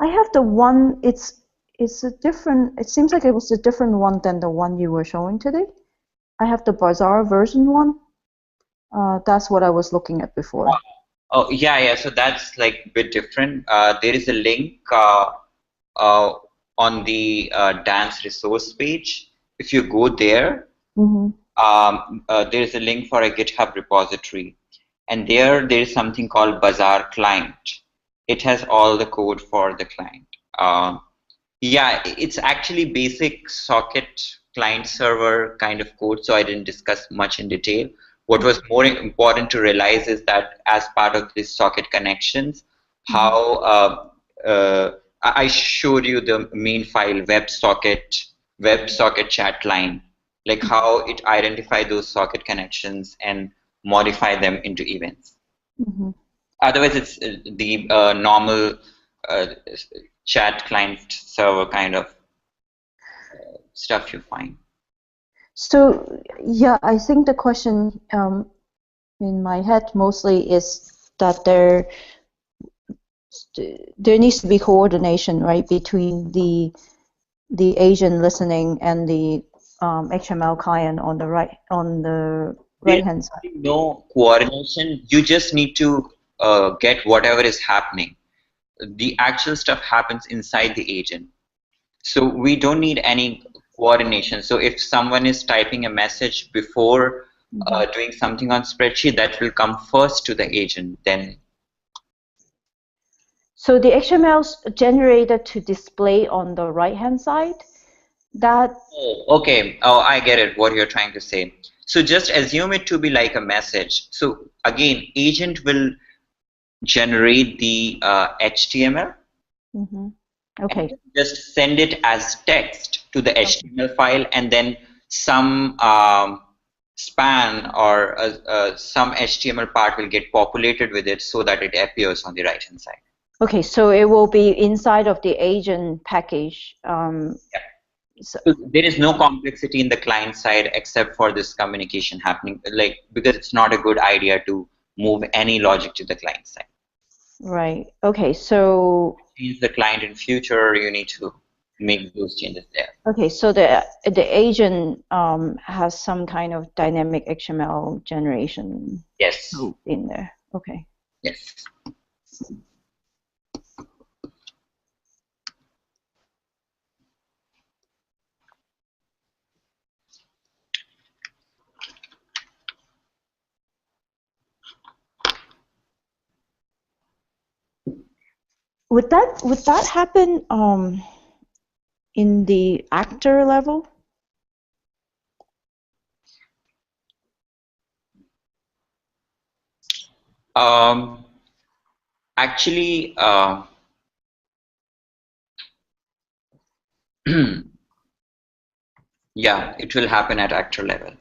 I have the one. It's a different. It seems like it was a different one than the one you were showing today. I have the Bazaar version one. That's what I was looking at before. Oh yeah, yeah. So that's like a bit different. There is a link on the dance resource page. If you go there, there is a link for a GitHub repository, and there is something called Bazaar client. It has all the code for the client. Yeah, it's actually basic socket client server kind of code, so I didn't discuss much in detail. What was more important to realize is that as part of these socket connections, how I showed you the main file WebSocket chat line, like how it identified those socket connections and modify them into events. Otherwise, it's the normal chat client server kind of stuff you find. So yeah, I think the question in my head mostly is that there needs to be coordination, right, between the agent listening and the HTML client on the right hand side. No coordination. You just need to get whatever is happening. The actual stuff happens inside the agent. So we don't need any coordination. So if someone is typing a message before doing something on spreadsheet, that will come first to the agent, then. So the HTML is generated to display on the right-hand side. That. Oh, okay. Oh, I get it. What you're trying to say. So just assume it to be like a message. So again, agent will generate the HTML. Okay. Just send it as text to the HTML file, and then some span or some HTML part will get populated with it so that it appears on the right hand side. Okay, so it will be inside of the agent package. Yeah. So there is no complexity in the client side except for this communication happening, like because it's not a good idea to move any logic to the client side. Right. Okay. So. Change the client in future, you need to make those changes there. Okay. So the agent has some kind of dynamic XML generation. Yes. In there. Okay. Yes. would that happen in the actor level? Actually, yeah, it will happen at actor level.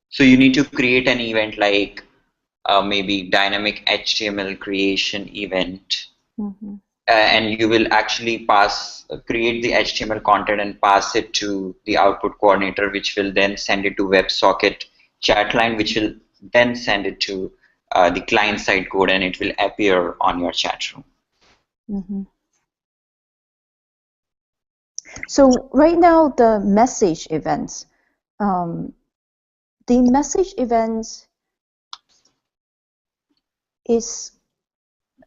So you need to create an event like maybe dynamic HTML creation event. Mm-hmm. And you will actually create the HTML content and pass it to the output coordinator, which will then send it to WebSocket chat line, which will then send it to the client-side code, and it will appear on your chat room. Mm-hmm. So right now, the message events, is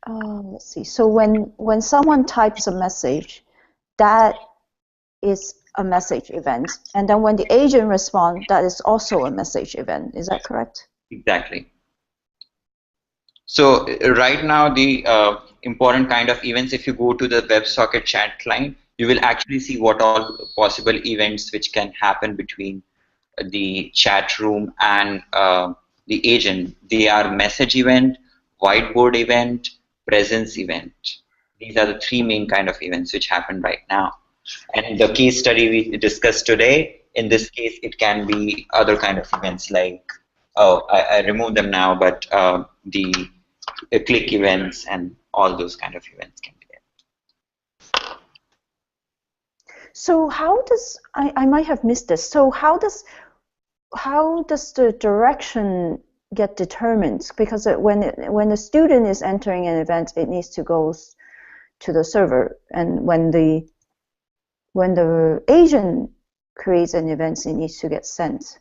let's see. So when someone types a message, that is a message event, and then when the agent responds, that is also a message event. Is that correct? Exactly. So right now, the important kind of events, if you go to the WebSocket chat client, you will actually see what all possible events which can happen between the chat room and the agent. They are message event, whiteboard event, presence event. These are the three main kind of events which happen right now. And the case study we discussed today, in this case, it can be other kind of events like, oh, I removed them now, but the click events and all those kind of events can be there. So how does, I might have missed this, so how does the direction get determined? Because when the student is entering an event, it needs to go to the server, and when the agent creates an event, it needs to get sent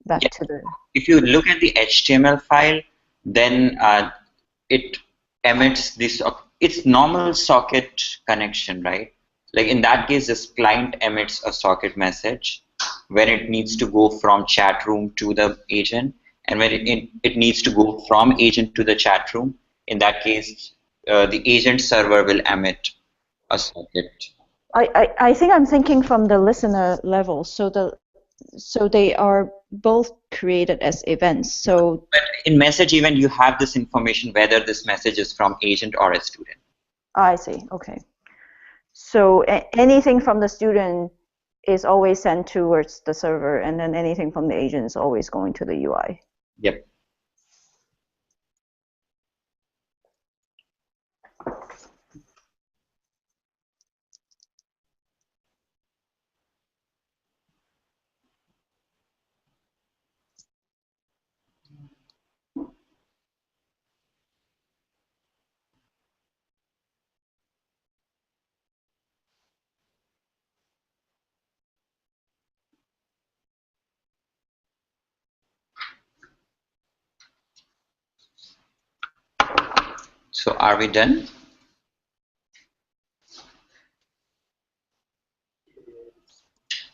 back to the. If you look at the HTML file, then it emits this. It's normal socket connection, right? Like in that case, this client emits a socket message when it needs to go from chat room to the agent, and when it needs to go from agent to the chat room. In that case, the agent server will emit a socket. I think I'm thinking from the listener level. So they are both created as events. So but in message event, you have this information whether this message is from agent or a student. I see. Okay. So anything from the student is always sent towards the server, and then anything from the agent is always going to the UI. Yep. So are we done?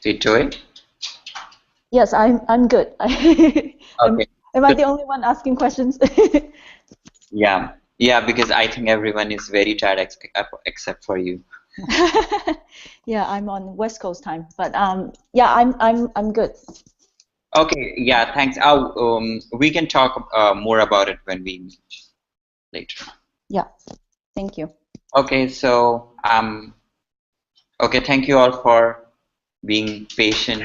Vitoy? Yes, I'm good. Okay. Am I the only one asking questions? Yeah, because I think everyone is very tired except for you. Yeah, I'm on West Coast time, but yeah, I'm good. Okay, yeah, thanks. We can talk more about it when we meet later. Yeah, thank you. Okay, so okay, thank you all for being patient.